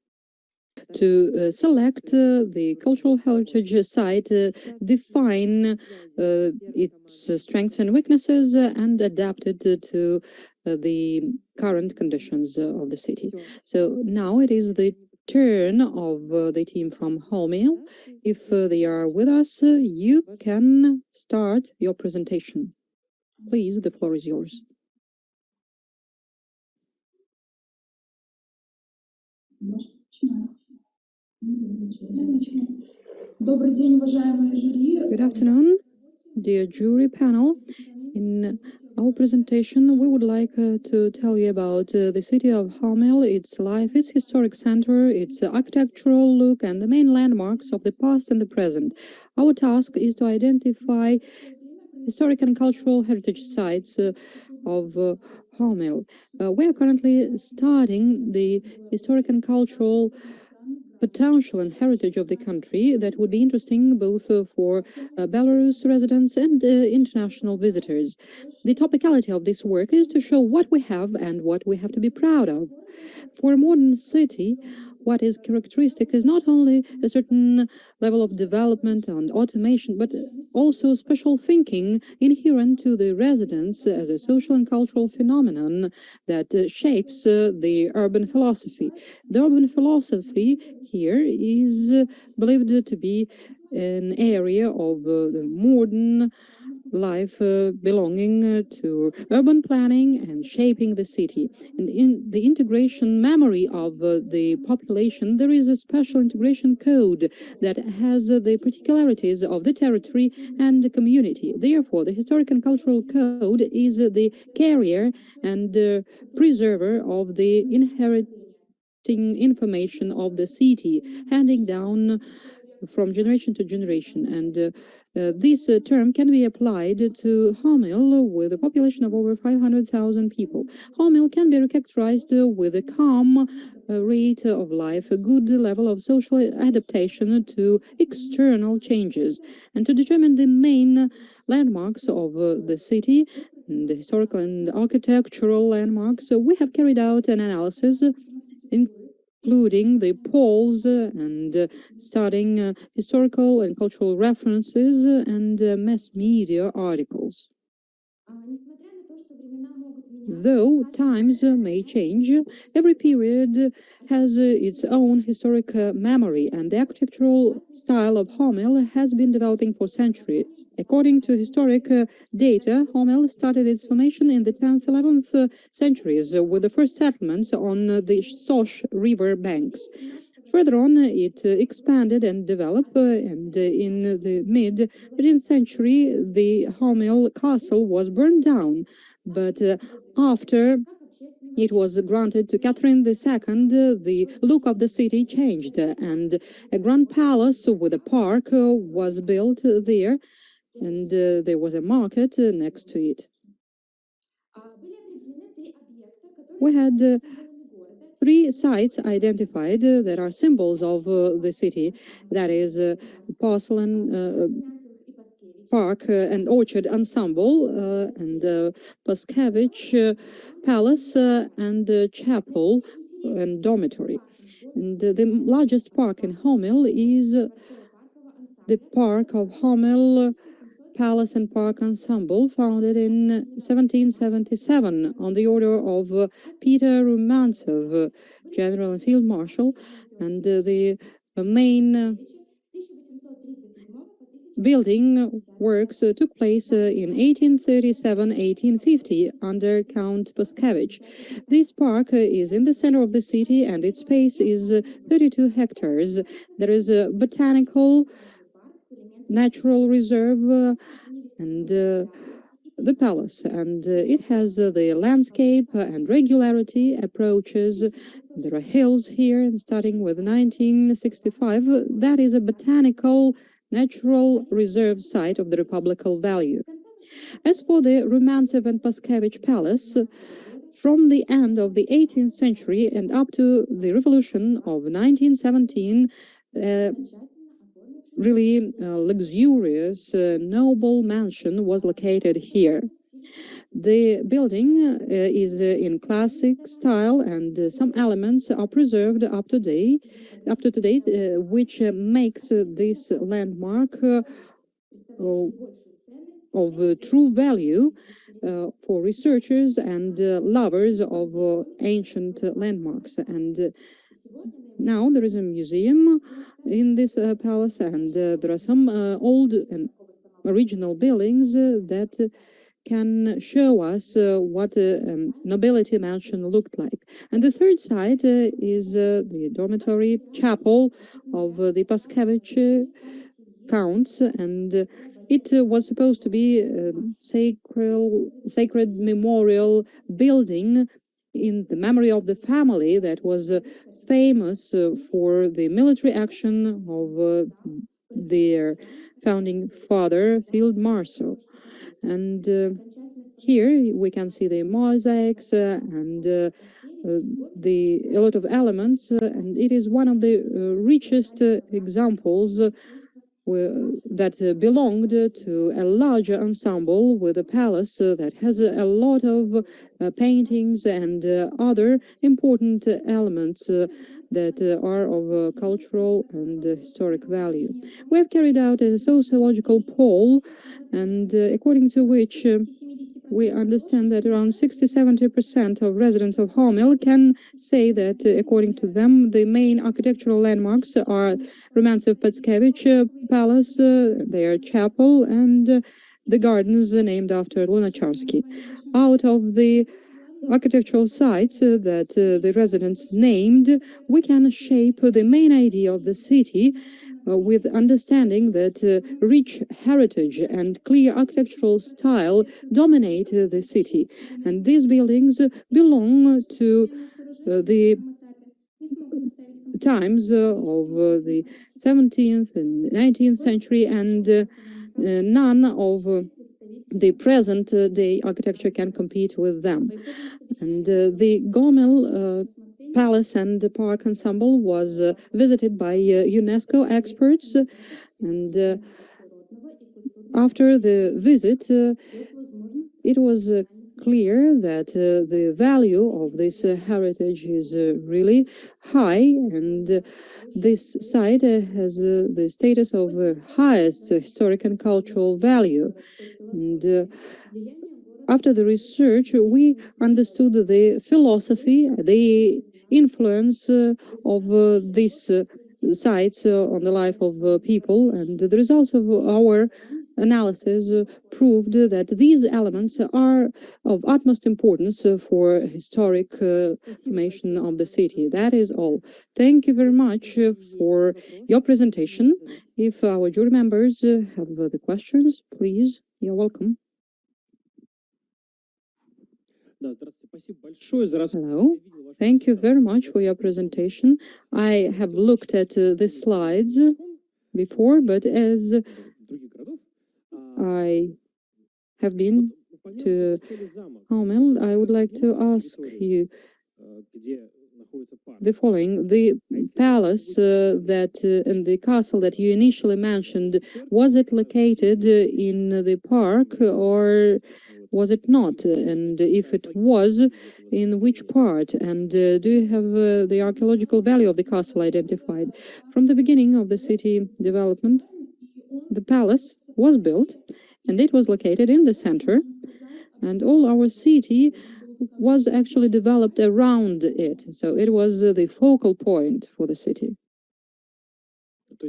To select the cultural heritage site, define its strengths and weaknesses, and adapt it to the current conditions of the city. So now it is the turn of the team from Holmel. If they are with us, you can start your presentation. Please, the floor is yours. Good afternoon, dear jury panel. In our presentation, we would like to tell you about the city of Holmel, its life, its historic center, its architectural look, and the main landmarks of the past and the present. Our task is to identify historic and cultural heritage sites of Holmel. We are currently studying the historic and cultural potential and heritage of the country that would be interesting both for Belarus residents and international visitors. The topicality of this work is to show what we have and what we have to be proud of. For a modern city, what is characteristic is not only a certain level of development and automation, but also special thinking inherent to the residents as a social and cultural phenomenon that shapes the urban philosophy. The urban philosophy here is believed to be an area of the modern life belonging to urban planning and shaping the city. And in the integration memory of the population, there is a special integration code that has the particularities of the territory and the community. Therefore, the historic and cultural code is the carrier and preserver of the inheriting information of the city, handing down from generation to generation. And this term can be applied to Homel with a population of over 500,000 people. Homel can be characterized with a calm rate of life, a good level of social adaptation to external changes. And to determine the main landmarks of the city, the historical and architectural landmarks, we have carried out an analysis including the polls and studying historical and cultural references and mass media articles. Though times may change, every period has its own historic memory, and the architectural style of Homel has been developing for centuries. According to historic data, Homel started its formation in the 10th, 11th centuries with the first settlements on the Soch river banks. Further on, it expanded and developed, and in the mid-13th century, the Homel castle was burned down. But after it was granted to Catherine II, the look of the city changed, and a grand palace with a park was built there, and there was a market next to it. We had three sites identified that are symbols of the city, that is porcelain Park and Orchard Ensemble and Paskevich Palace and Chapel and Dormitory. And the largest park in Homel is the Park of Homel Palace and Park Ensemble, founded in 1777 on the order of Peter Rumantsev, General and Field Marshal, and the main building works took place in 1837-1850 under Count Paskevich. This park is in the center of the city and its space is 32 hectares. There is a botanical natural reserve and the palace, and it has the landscape and regularity approaches. There are hills here, and starting with 1965, that is a botanical natural reserve site of the republical value. As for the Rumantsev and Paskevich Palace, from the end of the 18th century and up to the revolution of 1917, really luxurious, noble mansion was located here. The building is in classic style, and some elements are preserved up to date, which makes this landmark of true value for researchers and lovers of ancient landmarks. And now there is a museum in this palace, and there are some old and original buildings that can show us what a nobility mansion looked like. And the third site is the dormitory chapel of the Paskevich counts, and it was supposed to be a sacred memorial building in the memory of the family that was famous for the military action of their founding father, Field Marshal. And here we can see the mosaics and a lot of elements, and it is one of the richest examples that belonged to a larger ensemble with a palace that has a lot of paintings and other important elements that are of cultural and historic value. We have carried out a sociological poll, and according to which we understand that around 60-70% of residents of Homel can say that, according to them, the main architectural landmarks are Rumantsev Paskevich Palace, their chapel, and the gardens named after Lunacharsky. Out of the architectural sites that the residents named, we can shape the main idea of the city with understanding that rich heritage and clear architectural style dominate the city. And these buildings belong to the times of the 17th and 19th century, and none of the present day architecture can compete with them. And the Gomel Palace and Park Ensemble was visited by UNESCO experts, and after the visit, it was clear that the value of this heritage is really high, and this site has the status of highest historic and cultural value. And after the research, we understood the philosophy, the influence of these sites on the life of people, and the results of our analysis proved that these elements are of utmost importance for historic formation of the city. That is all. Thank you very much for your presentation. If our jury members have the questions, please, you're welcome. Hello. Thank you very much for your presentation. I have looked at the slides before, but as I have been to Homel, I would like to ask you the following. The palace and the castle that you initially mentioned, was it located in the park or was it not? And if it was, in which part? And do you have the archaeological value of the castle identified? From the beginning of the city development, the palace was built and it was located in the center, and all our city was actually developed around it. So it was the focal point for the city. Do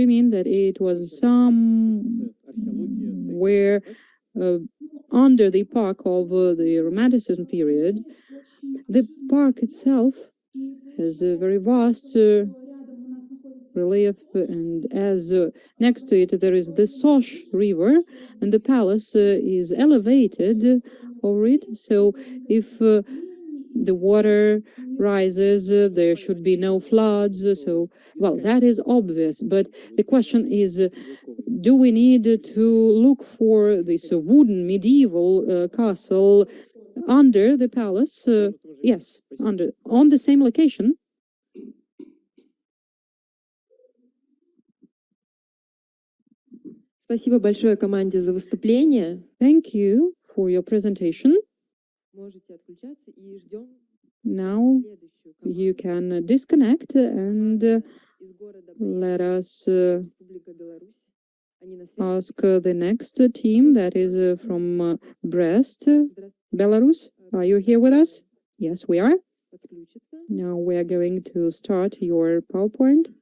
you mean that it was somewhere under the park of the Romanticism period? The park itself has a very vast relief, and as next to it there is the Soch River, and the palace is elevated over it. So if the water rises, there should be no floods. So, well, that is obvious. But the question is, do we need to look for this wooden medieval castle under the palace? Yes, on the same location. Спасибо большое команде за выступление. Thank you for your presentation. Можете отключаться и ждем. Now you can disconnect and let us ask the next team that is from Brest, Belarus. Are you here with us? Yes, we are. Now we are going to start your PowerPoint.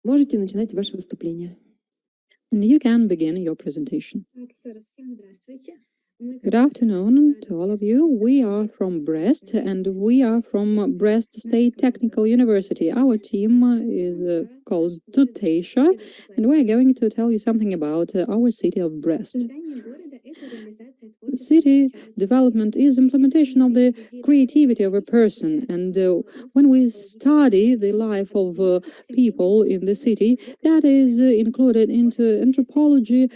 Можете начинать ваше выступление. And you can begin your presentation. Good afternoon to all of you. We are from Brest, and we are from Brest State Technical University. Our team is called Tutesha, and we're going to tell you something about our city of Brest. City development is implementation of the creativity of a person, and when we study the life of people in the city, that is included into anthropology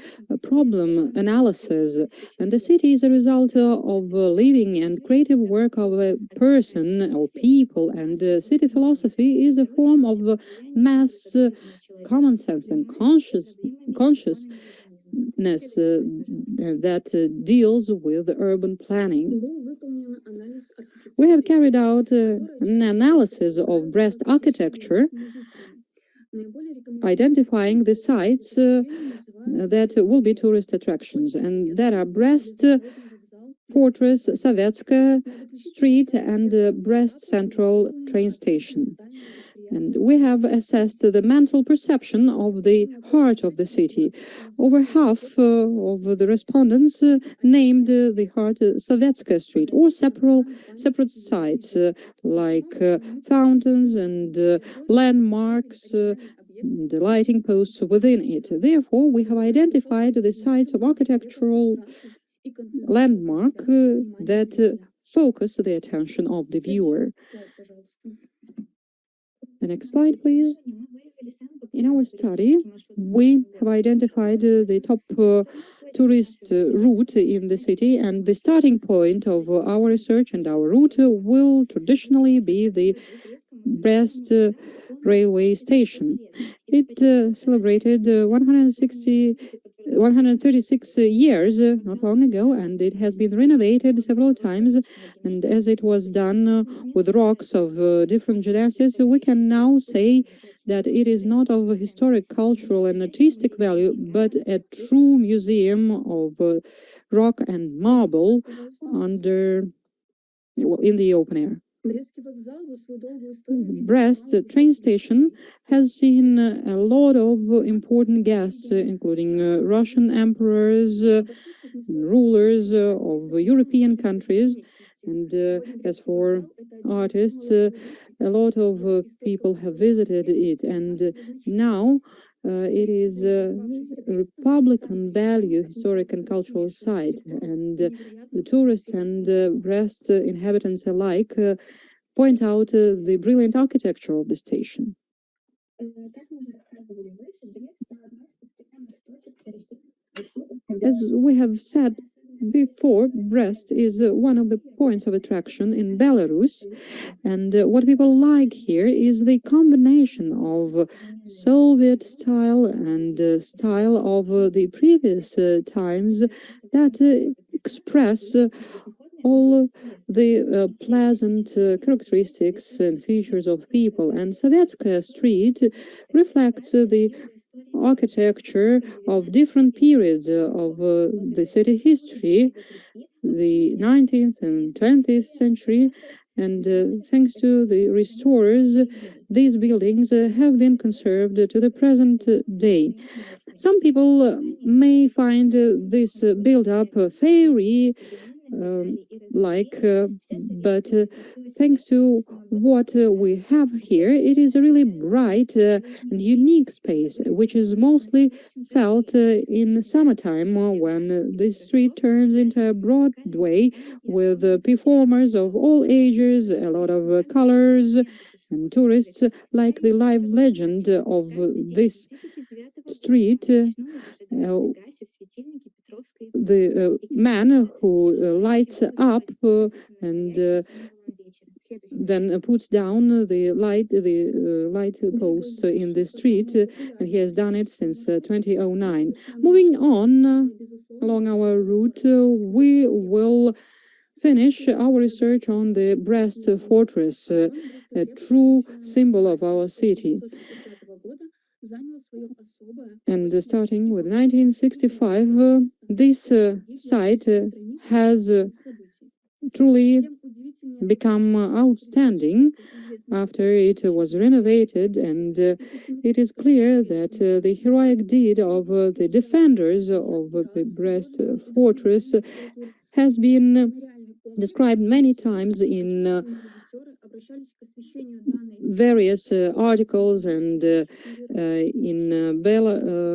problem analysis, and the city is a result of living and creative work of a person or people, and city philosophy is a form of mass common sense and consciousness that deals with urban planning. We have carried out an analysis of Brest architecture, identifying the sites that will be tourist attractions, and that are Brest Fortress, Sovetskaya Street, and Brest Central train station. And we have assessed the mental perception of the heart of the city. Over half of the respondents named the heart Sovetskaya Street, or separate sites like fountains and landmarks, the lighting posts within it. Therefore, we have identified the sites of architectural landmark that focus the attention of the viewer. The next slide, please. In our study, we have identified the top tourist route in the city, and the starting point of our research and our route will traditionally be the Brest railway station. It celebrated 136 years not long ago, and it has been renovated several times. And as it was done with rocks of different genesis, we can now say that it is not of historic, cultural, and artistic value, but a true museum of rock and marble in the open air. Brest train station has seen a lot of important guests, including Russian emperors, rulers of European countries. And as for artists, a lot of people have visited it. And now it is a Republican value, historic and cultural site. And the tourists and Brest inhabitants alike point out the brilliant architecture of the station. As we have said before, Brest is one of the points of attraction in Belarus, and what people like here is the combination of Soviet style and style of the previous times that express all the pleasant characteristics and features of people. And Sovetskaya Street reflects the architecture of different periods of the city history, the 19th and 20th century. And thanks to the restorers, these buildings have been conserved to the present day. Some people may find this build-up fairy but thanks to what we have here, it is a really bright and unique space, which is mostly felt in summertime when the street turns into a Broadway with performers of all ages, a lot of colors, and tourists like the live legend of this street, the man who lights up and then puts down the light posts in the street, and he has done it since 2009. Moving on along our route, we will finish our research on the Brest Fortress, a true symbol of our city. And starting with 1965, this site has truly become outstanding after it was renovated, and it is clear that the heroic deed of the defenders of the Brest Fortress has been described many times in various articles and in Bell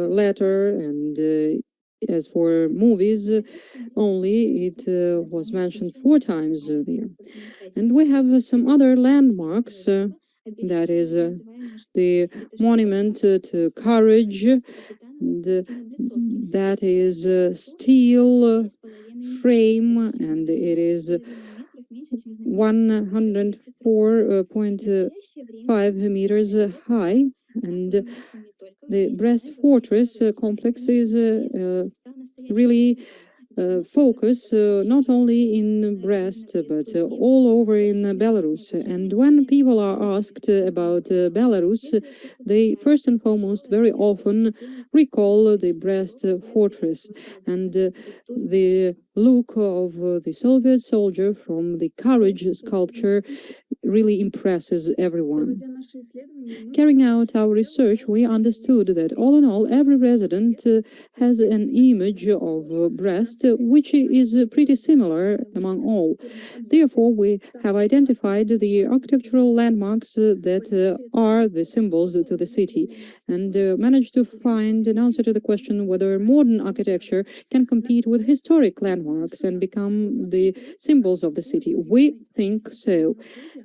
letter, and as for movies only, it was mentioned 4 times there. And we have some other landmarks, that is the monument to courage, and that is steel frame, and it is 104.5 meters high. And the Brest Fortress complex is really focus not only in Brest but all over in Belarus. And when people are asked about Belarus, they first and foremost very often recall the Brest Fortress and the look of the Soviet soldier from the courage sculpture really impresses everyone. Carrying out our research, we understood that all in all, every resident has an image of Brest, which is pretty similar among all. Therefore, we have identified the architectural landmarks that are the symbols to the city, and managed to find an answer to the question whether modern architecture can compete with historic landmarks and become the symbols of the city. We think so.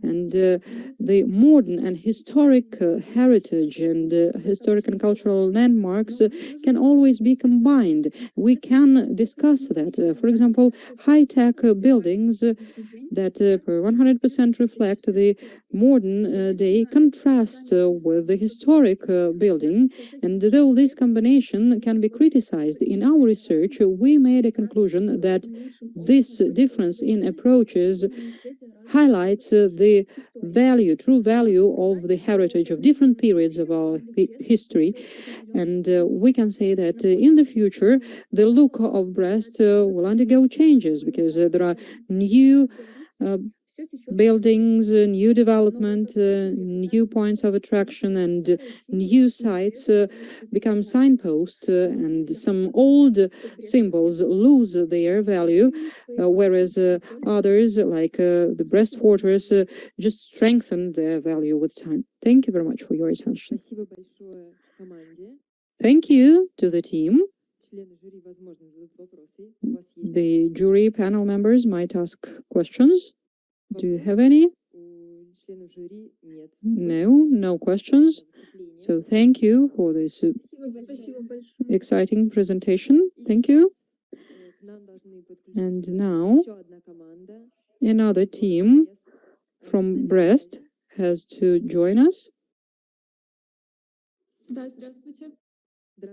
And the modern and historic heritage and historic and cultural landmarks can always be combined. We can discuss that. For example, high-tech buildings that per 100% reflect the modern day contrast with the historic building. And though this combination can be criticized, in our research, we made a conclusion that this difference in approaches highlights the true value of the heritage of different periods of our history. And we can say that in the future, the look of Brest will undergo changes because there are new buildings, new development, new points of attraction, and new sites become signposts, and some old symbols lose their value, whereas others, like the Brest Fortress, just strengthen their value with time. Thank you very much for your attention. Thank you to the team. The jury panel members might ask questions. Do you have any? No questions. So thank you for this exciting presentation. Thank you. And now another team from Brest has to join us.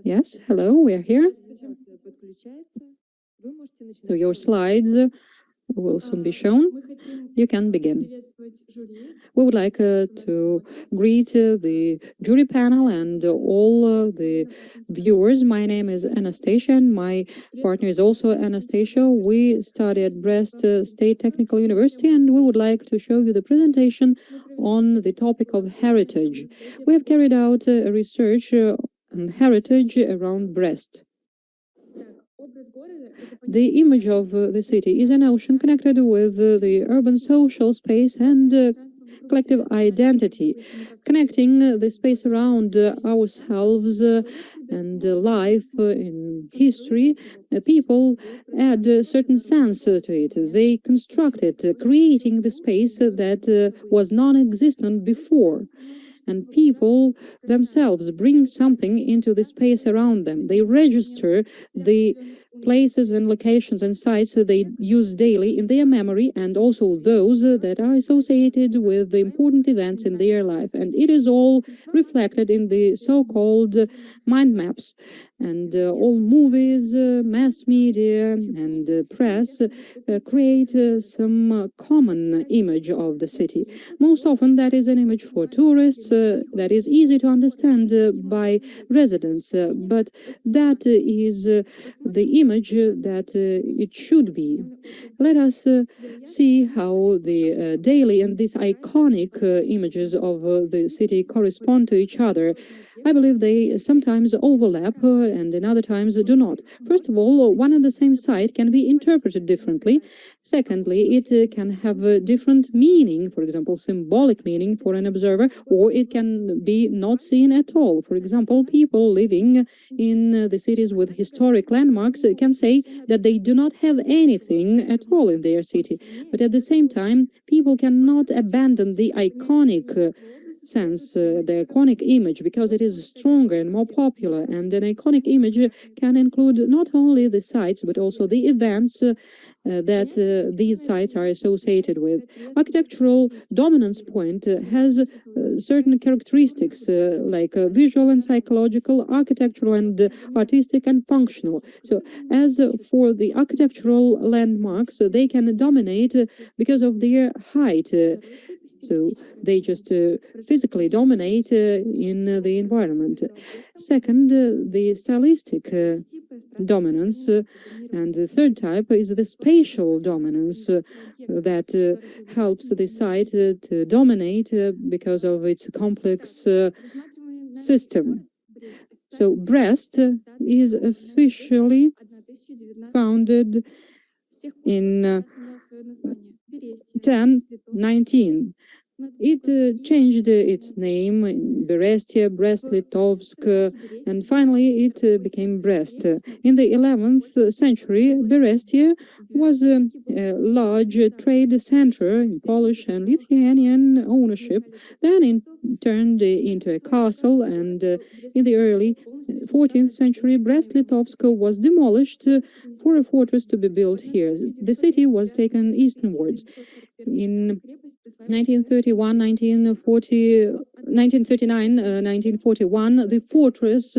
Yes, hello, we are here. So your slides will soon be shown. You can begin. We would like to greet the jury panel and all the viewers. My name is Anastasia, and my partner is also Anastasia. We study at Brest State Technical University, and we would like to show you the presentation on the topic of heritage. We have carried out research on heritage around Brest. The image of the city is a notion connected with the urban social space and collective identity, connecting the space around ourselves and life in history. People add a certain sense to it. They construct it, creating the space that was non-existent before. And people themselves bring something into the space around them. They register the places and locations and sites they use daily in their memory, and also those that are associated with the important events in their life. And it is all reflected in the so-called mind maps. And all movies, mass media, and press create some common image of the city. Most often that is an image for tourists that is easy to understand by residents, but that is the image that it should be. Let us see how the daily and these iconic images of the city correspond to each other. I believe they sometimes overlap and in other times do not. First of all, one and the same site can be interpreted differently. Secondly, it can have a different meaning, for example, symbolic meaning for an observer, or it can be not seen at all. For example, people living in the cities with historic landmarks can say that they do not have anything at all in their city. But at the same time, people cannot abandon the iconic sense, the iconic image, because it is stronger and more popular. And an iconic image can include not only the sites, but also the events that these sites are associated with. Architectural dominance point has certain characteristics like visual and psychological, architectural and artistic and functional. So as for the architectural landmarks, they can dominate because of their height. So they just physically dominate in the environment. Second, the stylistic dominance. And the third type is the spatial dominance that helps the site to dominate because of its complex system. So Brest is officially founded in 1019. It changed its name in Berestia, Brest-Litovsk, and finally it became Brest. In the 11th century, Berestia was a large trade center in Polish and Lithuanian ownership, then turned into a castle, and in the early 14th century, Brest-Litovsk was demolished for a fortress to be built here. The city was taken eastwards. In 1931, 1939, 1941, the fortress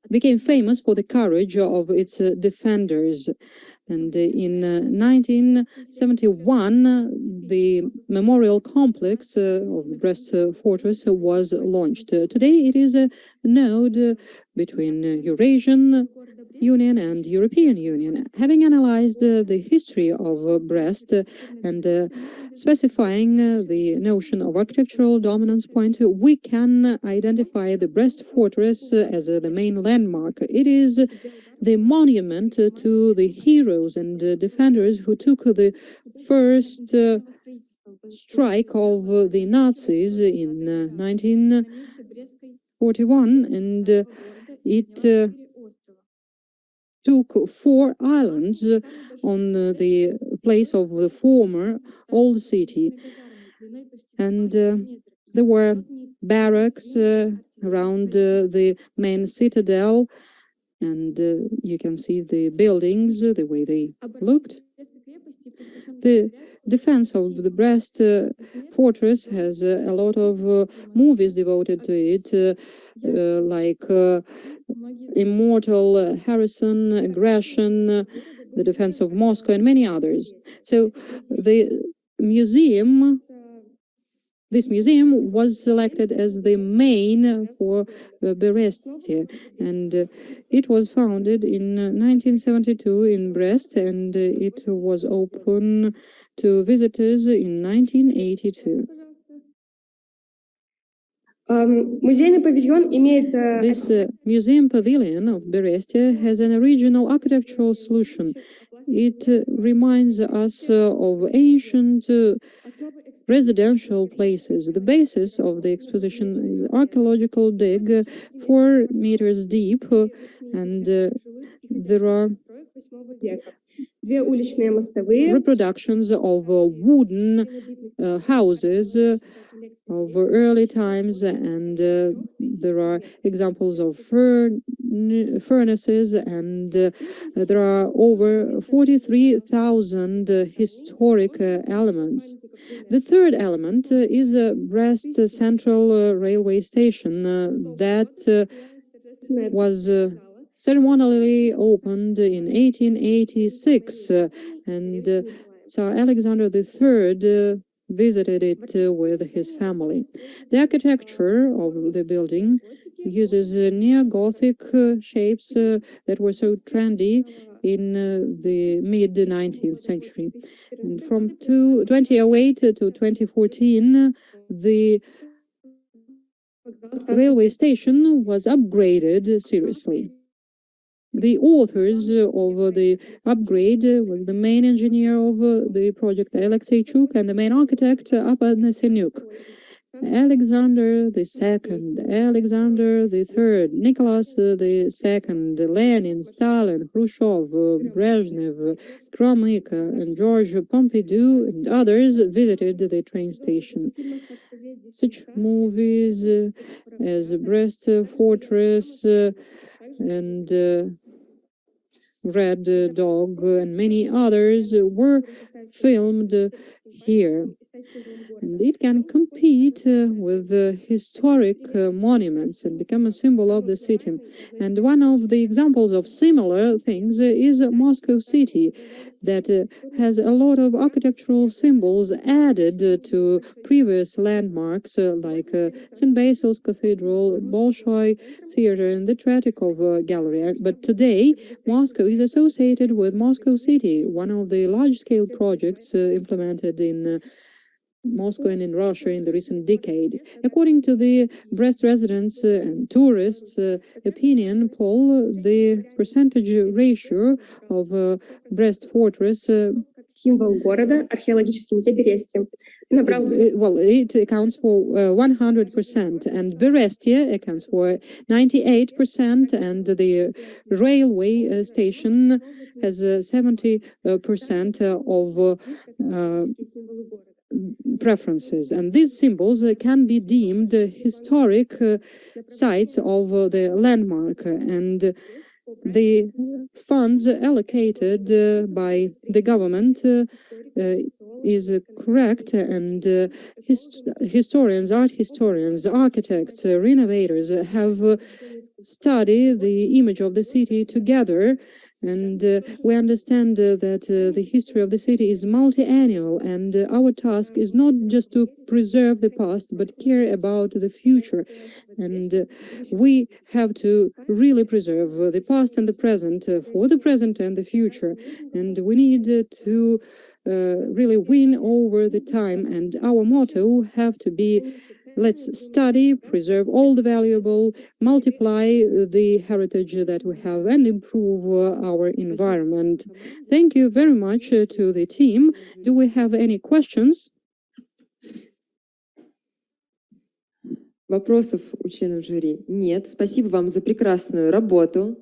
became famous for the courage of its defenders. And in 1971, the memorial complex of the Brest Fortress was launched. Today, it is a node between Eurasian Union and European Union. Having analyzed the history of Brest and specifying the notion of architectural dominance point, we can identify the Brest Fortress as the main landmark. It is the monument to the heroes and defenders who took the first strike of the Nazis in 1941, and it took 4 islands on the place of the former old city. And there were barracks around the main citadel, and you can see the buildings, the way they looked. The defense of the Brest fortress has a lot of movies devoted to it, like Immortal Harrison, Aggression, The Defense of Moscow, and many others. So this museum was selected as the main for Berestia, and it was founded in 1972 in Brest, and it was open to visitors in 1982. This museum pavilion of Berestia has an original architectural solution. It reminds us of ancient residential places. The basis of the exposition is archaeological dig 4 meters deep, and there are reproductions of wooden houses of early times, and there are examples of furnaces, and there are over 43,000 historic elements. The third element is Brest Central Railway Station that was ceremonially opened in 1886, and Tsar Alexander III visited it with his family. The architecture of the building uses neo-Gothic shapes that were so trendy in the mid-19th century. And from 2008 to 2014, the railway station was upgraded seriously. The authors of the upgrade was the main engineer of the project, Alexei Chuk, and the main architect, Apa Nesenyuk. Alexander II, Alexander III, Nicholas II, Lenin, Stalin, Khrushchev, Brezhnev, Gromyko, and George Pompidou, and others visited the train station. Such movies as Brest Fortress and Red Dog and many others were filmed here. and it can compete with historic monuments and become a symbol of the city. And one of the examples of similar things is Moscow City, that has a lot of architectural symbols added to previous landmarks like St. Basil's Cathedral, Bolshoi Theater, and the Tretyakov Gallery. But today, Moscow is associated with Moscow City, one of the large-scale projects implemented in Moscow and in Russia in the recent decade. According to the Brest residents and tourists opinion poll, the percentage ratio of Brest Fortress Символ города, археологический музей Бересте, набрал... well, it accounts for 100%, and Berestia accounts for 98%, and the railway station has 70% of preferences, and these symbols can be deemed historic sites of the landmark, and the funds allocated by the government is correct, and historians, art historians, architects, renovators have studied the image of the city together. And we understand that the history of the city is multi-annual, and our task is not just to preserve the past, but care about the future. And we have to really preserve the past and the present for the present and the future. And we need to really win over the time. And our motto have to be, let's study, preserve all the valuable, multiply the heritage that we have, and improve our environment. Thank you very much to the team. Do we have any questions? Вопросов у членов жюри нет. Спасибо вам за прекрасную работу.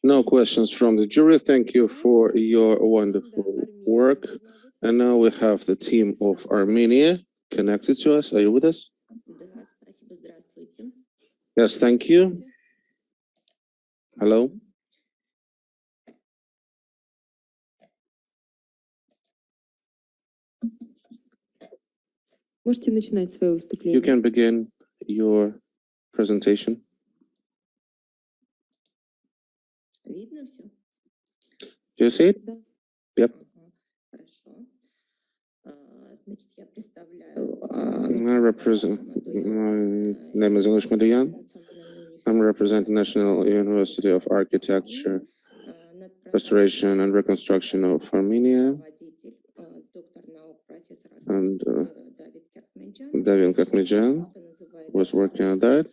No questions from the jury. Thank you for your wonderful work. And now we have the team of Armenia connected to us. Are you with us? Yes, thank you. Hello. Можете начинать свое выступление. You can begin your presentation. Видно все? Do you see it? Yep. Хорошо. Значит, я представляю... I represent, my name is English Marian. I'm representing National University of Architecture, Restoration and Reconstruction of Armenia, and David Kakmedjan was working on that,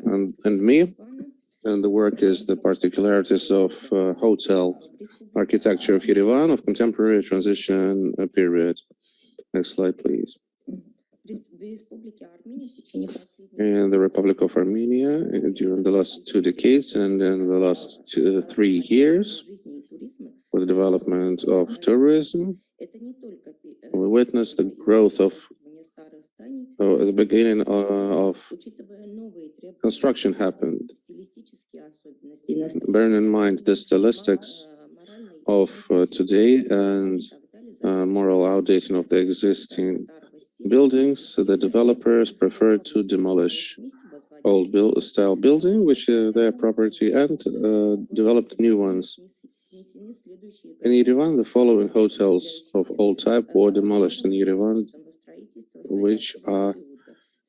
and me. And the work is the particularities of hotel architecture of Yerevan of contemporary transition period. Next slide, please. In the Republic of Armenia, during the last 2 decades and in the last 3 years, with the development of tourism, we witnessed the growth of the beginning of construction happened. Bearing in mind the stylistics of today and moral outdating of the existing buildings, the developers prefer to demolish old style building, which is their property, and develop new ones. In Yerevan, the following hotels of old type were demolished in Yerevan, which are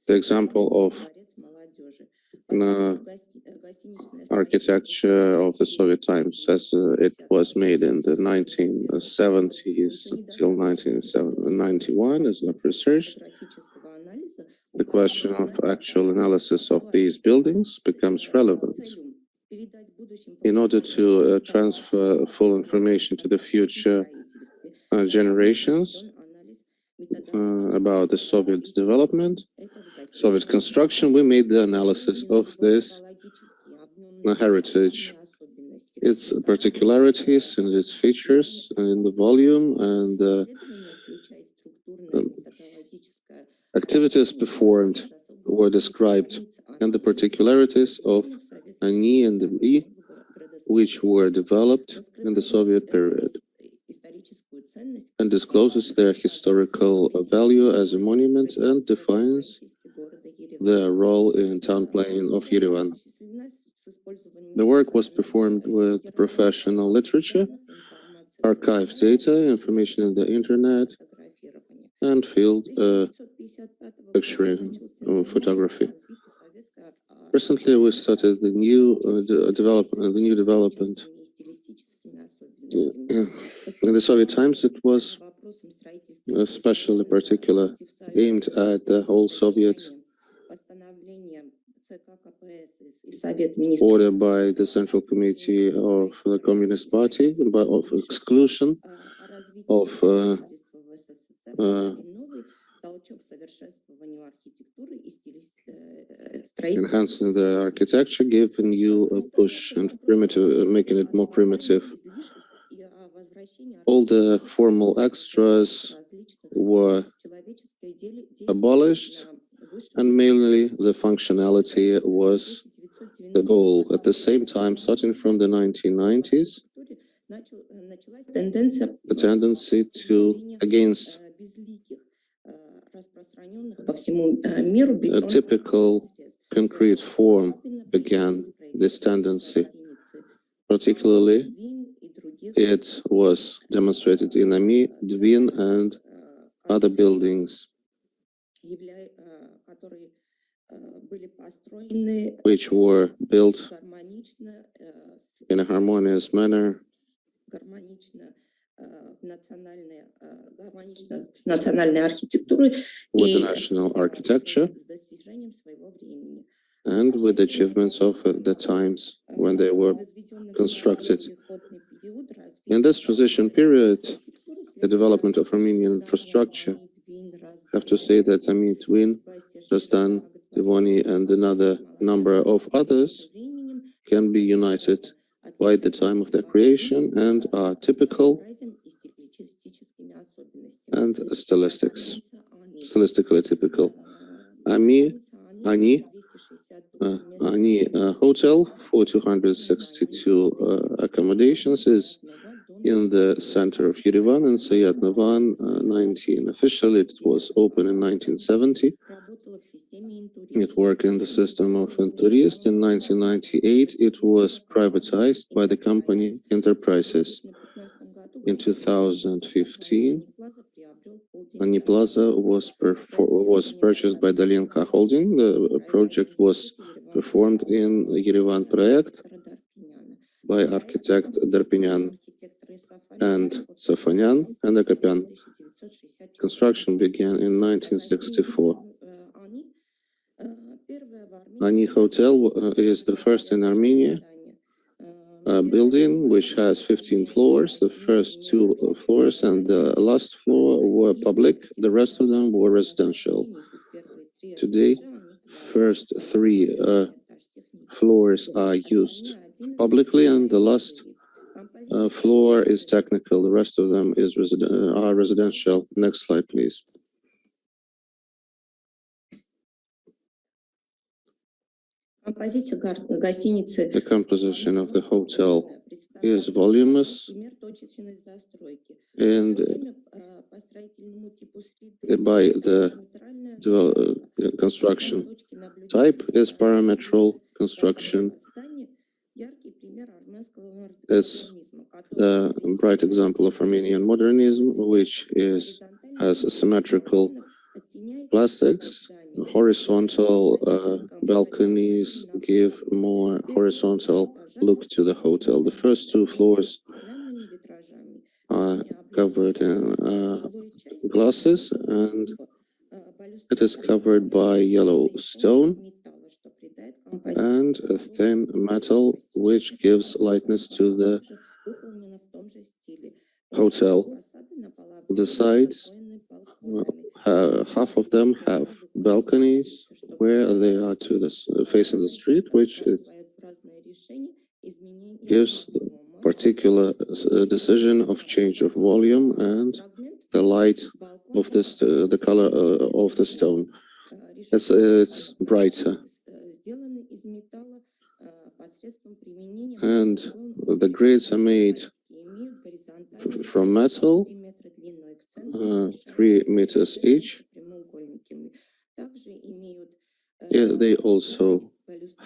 the example of architecture of the Soviet times, as it was made in the 1970s until 1991 is not researched. The question of actual analysis of these buildings becomes relevant. In order to transfer full information to the future generations about the Soviet development, Soviet construction, we made the analysis of this heritage, its particularities and its features, and the volume and the activities performed were described, and the particularities of ENG and the which were developed in the Soviet period. and discloses their historical value as a monument and defines their role in town planning of Yerevan. The work was performed with professional literature, archived data, information in the internet, and field picturing photography. Recently, we started the new development. In the Soviet times, it was especially particular, aimed at the whole Soviet, ordered by the Central Committee of the Communist Party, of exclusion of enhancing the architecture, giving you a push and primitive, making it more primitive. All the formal extras were abolished, and mainly the functionality was the goal. At the same time, starting from the 1990s, the tendency against a typical concrete form began, this tendency. Particularly, it was demonstrated in AMI, Dvin, and other buildings, which were built in a harmonious manner with the national architecture and with the achievements of the times when they were constructed. In this transition period, the development of Armenian infrastructure, I have to say that AMI, Twin, Rastan, Divoni, and another number of others can be united by the time of their creation and are typical and stylistically typical. Ani Hotel for 262 accommodations is in the center of Yerevan in Sayat Navan 19. Officially, it was opened in 1970. It worked in the system of Intourist. In 1998, it was privatized by the company Enterprises. In 2015, Ani Plaza was purchased by Dalinka Holding. The project was performed in Yerevan Project by architect Derpinyan and Safanyan and Akapian. Construction began in 1964. Ani Hotel is the first in Armenia building, which has 15 floors. The first 2 floors and the last floor were public. The rest of them were residential. Today, first 3 floors are used publicly, and the last floor is technical. The rest of them are residential. Next slide, please. The composition of the hotel is voluminous, and by the construction type is parametral construction. It's the bright example of Armenian modernism, which has symmetrical plastics. Horizontal balconies give more horizontal look to the hotel. The first 2 floors are covered in glasses, and it is covered by yellow stone and a thin metal, which gives lightness to the hotel. The sides, half of them have balconies where they are facing the street, which gives particular decision of change of volume and the light of the color of the stone. It's brighter. And the grids are made from metal 3 meters each. Yeah, they also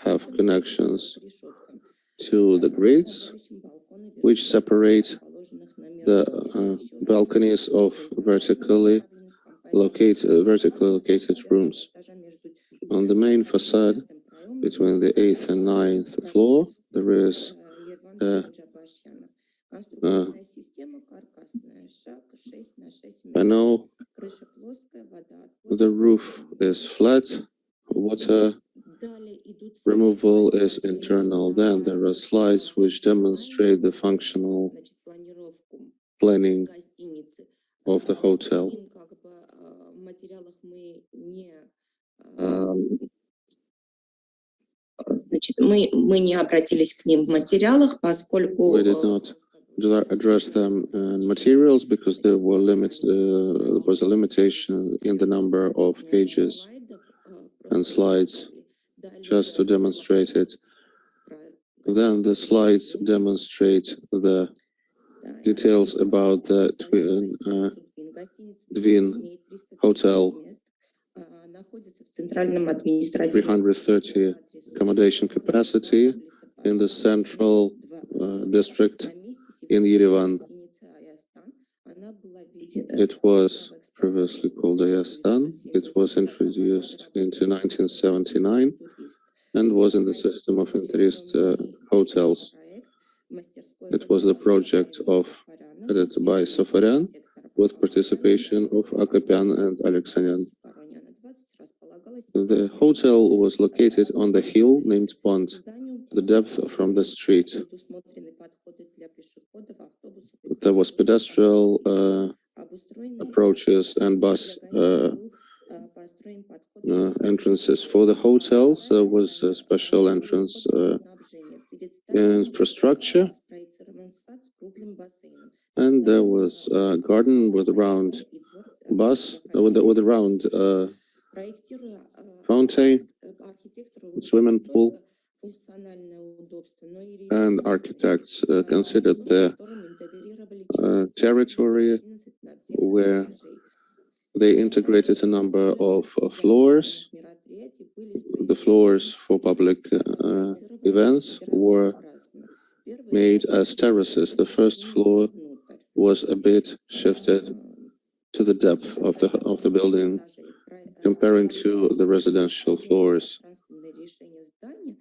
have connections to the grids, which separate the balconies of vertically located rooms. On the main facade, between the 8th and 9th floor, there is a panel. The roof is flat. Water removal is internal. Then there are slides which demonstrate the functional planning of the hotel. Мы не обратились к ним в материалах, поскольку We did not address them in materials because there was a limitation in the number of pages and slides just to demonstrate it. Then the slides demonstrate the details about the Twin Hotel, 330 accommodation capacity in the central district in Yerevan. It was previously called Ayastan. It was introduced into 1979 and was in the system of interest hotels. It was the project headed by Safaryan with participation of Akapian and Alexanyan. The hotel was located on the hill named Pond, the depth from the street. There was pedestrian approaches and bus entrances for the hotel. There was a special entrance infrastructure, and there was a garden with a round with a round fountain, swimming pool, and architects considered the territory where they integrated a number of floors. The floors for public events were made as terraces. The first floor was a bit shifted to the depth of the building, comparing to the residential floors.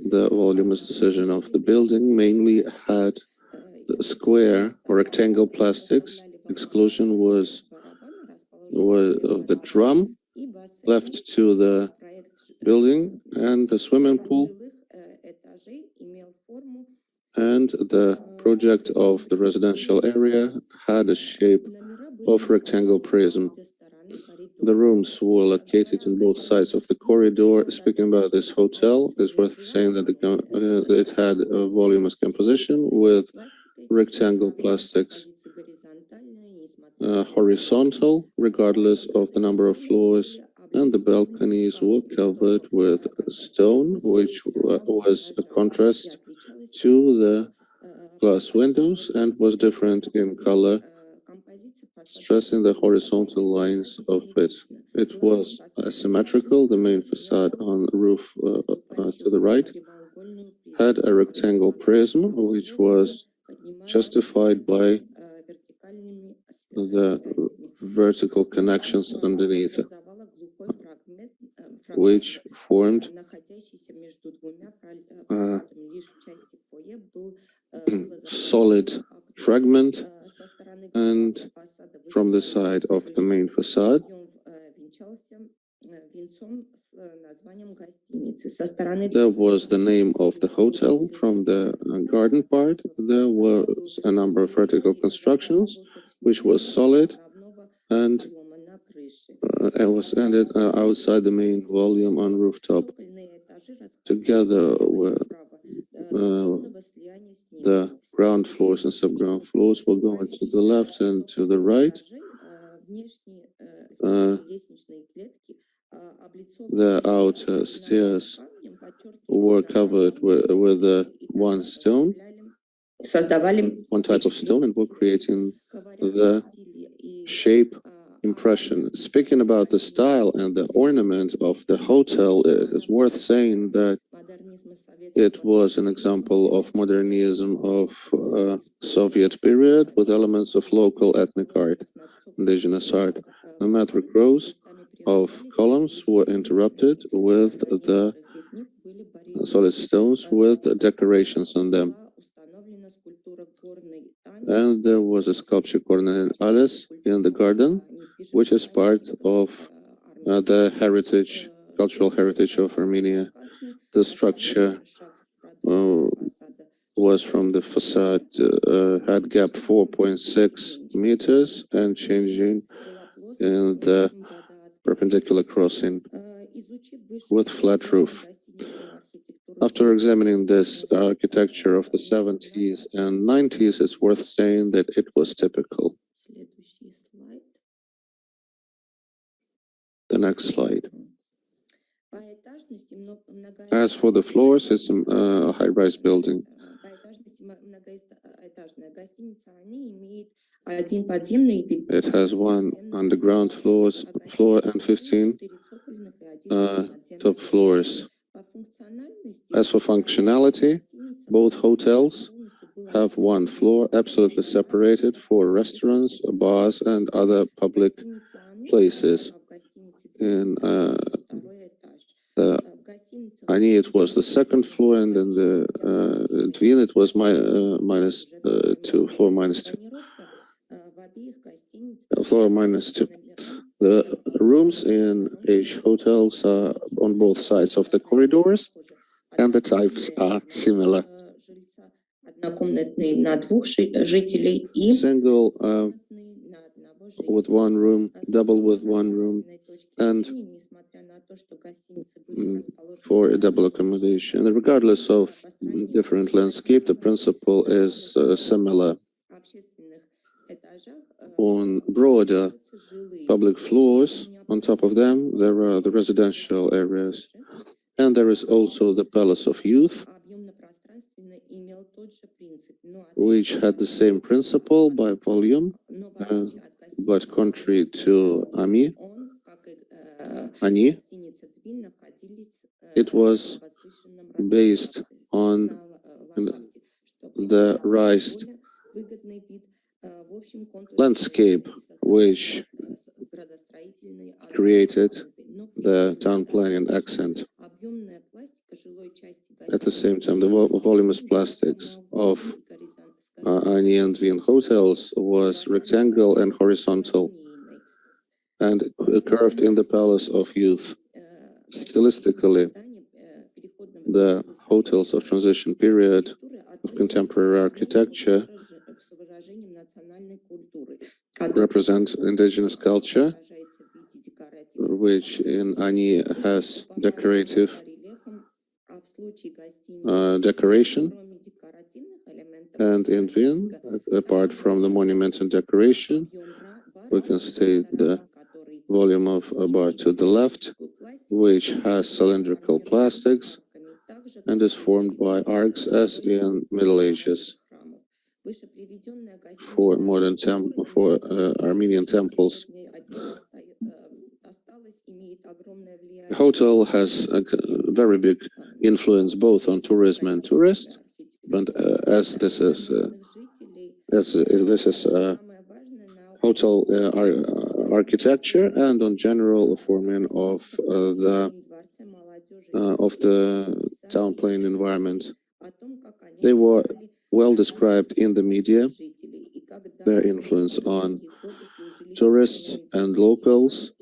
The voluminous decision of the building mainly had the square or rectangle plastics. Exclusion was of the drum left to the building, and the swimming pool, and the project of the residential area had a shape of rectangle prism. The rooms were located on both sides of the corridor. Speaking about this hotel, it's worth saying that it had a voluminous composition with rectangle plastics, horizontal, regardless of the number of floors, and the balconies were covered with stone, which was a contrast to the glass windows and was different in color, stressing the horizontal lines of it. It was asymmetrical. The main facade on the roof to the right had a rectangle prism, which was justified by the vertical connections underneath, which formed a solid fragment, and from the side of the main facade there was the name of the hotel. From the garden part there was a number of vertical constructions which was solid, and it was ended outside the main volume on rooftop. Together with the ground floors and sub-ground floors will go to the left and to the right. The outer stairs were covered with one type of stone, and were creating the shape impression. Speaking about the style and the ornament of the hotel, it is worth saying that it was an example of modernism of Soviet period with elements of local ethnic art, indigenous art. The metric rows of columns were interrupted with the solid stones with decorations on them. And there was a sculpture corner in Alice in the garden, which is part of the heritage, cultural heritage of Armenia. The structure was from the facade, had gap 4.6 meters and changing in the perpendicular crossing with flat roof. After examining this architecture of the 70s and 90s, it's worth saying that it was typical. The next slide. As for the floors, it's a high-rise building. It has one underground floor and 15 top floors. As for functionality, both hotels have one floor absolutely separated for restaurants, bars, and other public places. In the Ani, it was the second floor, and in the Dvin, it was -2, floor -2. Floor -2. The rooms in H hotels are on both sides of the corridors, and the types are similar. Single with one room, double with one room, and for a double accommodation. And regardless of different landscape, the principle is similar. On broader public floors, on top of them, there are the residential areas. And there is also the Palace of Youth, which had the same principle by volume, but contrary to Ani, it was based on the raised landscape, which created the town planning accent. At the same time, the voluminous plastics of Ani and Dvin hotels was rectangle and horizontal, and curved in the Palace of Youth. Stylistically, the hotels of transition period of contemporary architecture represent indigenous culture, which in Ani has decorative decoration, and in Dvin, apart from the monuments and decoration, we can state the volume of a bar to the left, which has cylindrical plastics and is formed by arcs as in Middle Ages. For Armenian temples, the hotel has a very big influence both on tourism and tourists, but as this is hotel architecture and on general forming of the town planning environment. They were well described in the media, their influence on tourists and locals,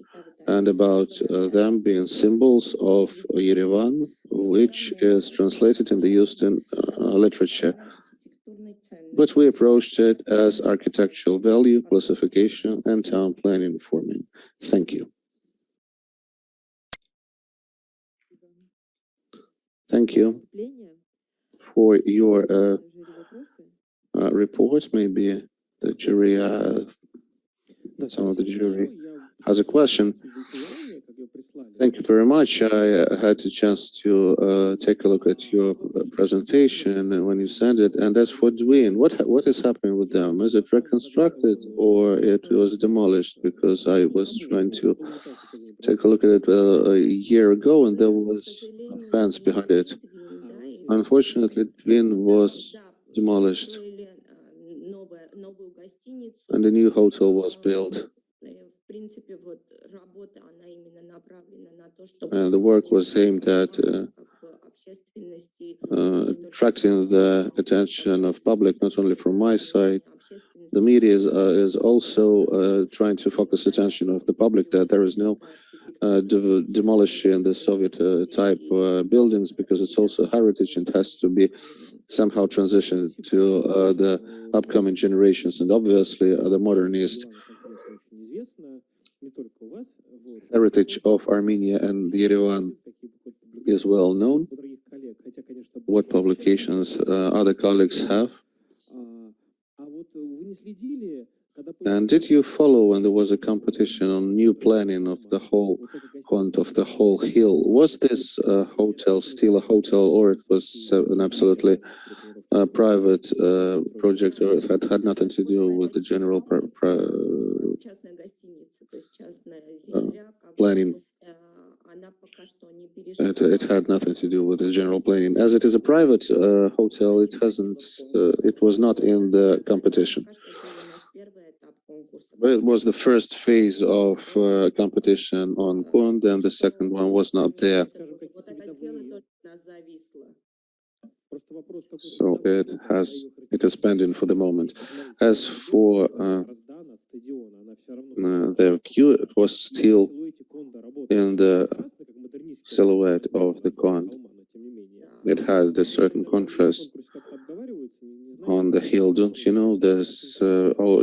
and about them being symbols of Yerevan, which is translated in the Houston literature. But we approached it as architectural value, classification, and town planning forming. Thank you. Thank you for your report. Maybe the jury, some of the jury has a question. Thank you very much. I had a chance to take a look at your presentation when you sent it, and as for Dwin, what is happening with them? Is it reconstructed or it was demolished? Because I was trying to take a look at it a year ago, and there was a fence behind it. Unfortunately, Dwin was demolished, and a new hotel was built. And the work was aimed at attracting the attention of public, not only from my side. The media is also trying to focus attention of the public that there is no demolishing the Soviet type buildings, because it's also heritage and has to be somehow transitioned to the upcoming generations. And obviously the modernist heritage of Armenia and Yerevan is well known. What publications other colleagues have? And did you follow when there was a competition on new planning of the whole front of the whole hill? Was this hotel still a hotel, or it was an absolutely private project, or it had nothing to do with the general planning? It had nothing to do with the general planning. As it is a private hotel, it hasn't. It was not in the competition. But it was the first phase of competition on Pond, and the second one was not there. So it is pending for the moment. As for the view, it was still in the silhouette of the Kond. It had a certain contrast on the hill. Don't you know this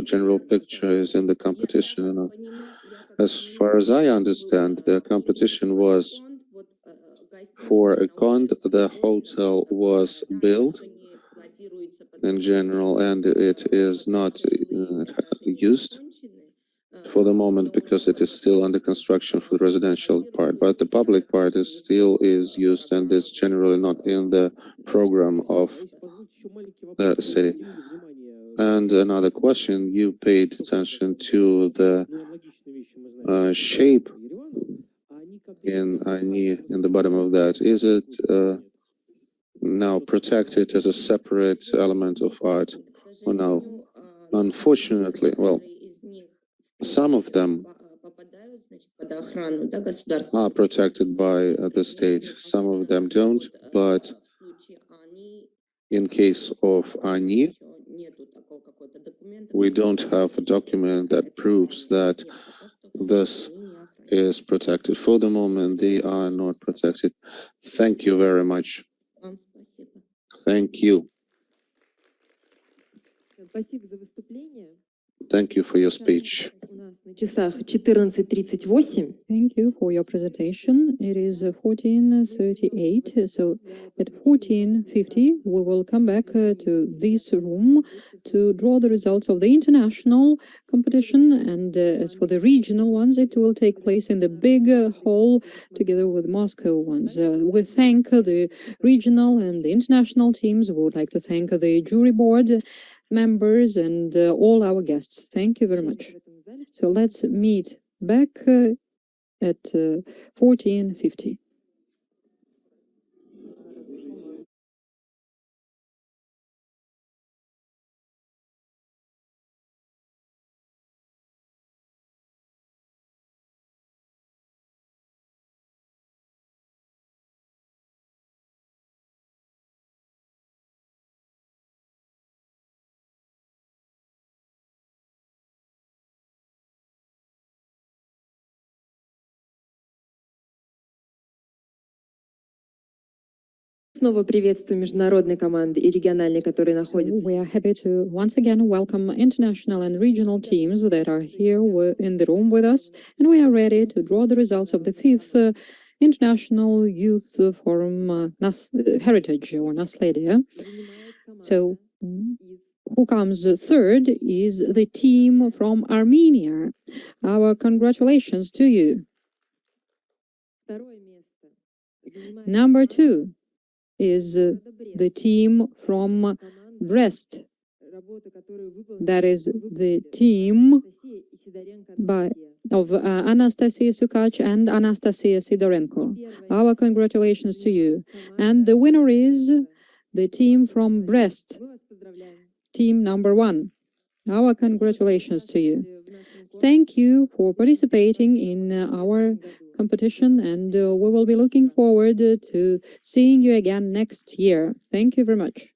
general picture is in the competition? You know? As far as I understand, the competition was for a Kond. The hotel was built in general, and it is not used for the moment because it is still under construction for the residential part, but the public part is still used and is generally not in the program of the city. And another question, you paid attention to the shape in the bottom of that. Is it now protected as a separate element of art or no? Unfortunately, well, some of them are protected by the state, some of them don't, but in case of Ani, we don't have a document that proves that this is protected. For the moment, they are not protected. Thank you very much. Thank you. Thank you for your speech. Thank you for your presentation. It is 14:38, so at 14:50 we will come back to this room to draw the results of the international competition, and as for the regional ones, it will take place in the big hall together with Moscow ones. We thank the regional and the international teams. We would like to thank the jury board members and all our guests. Thank you very much. So let's meet back at 14:50. Снова приветствую международные команды и региональные, которые находятся. We are happy to once again welcome international and regional teams that are here in the room with us, and we are ready to draw the results of the 5th International Youth Forum Heritage or Naslediya. So, who comes third is the team from Armenia. Our congratulations to you. Number 2 is the team from Brest. That is the team of Anastasia Sukach and Anastasia Sidorenko. Our congratulations to you. And the winner is the team from Brest, team number 1. Our congratulations to you. Thank you for participating in our competition, and we will be looking forward to seeing you again next year. Thank you very much.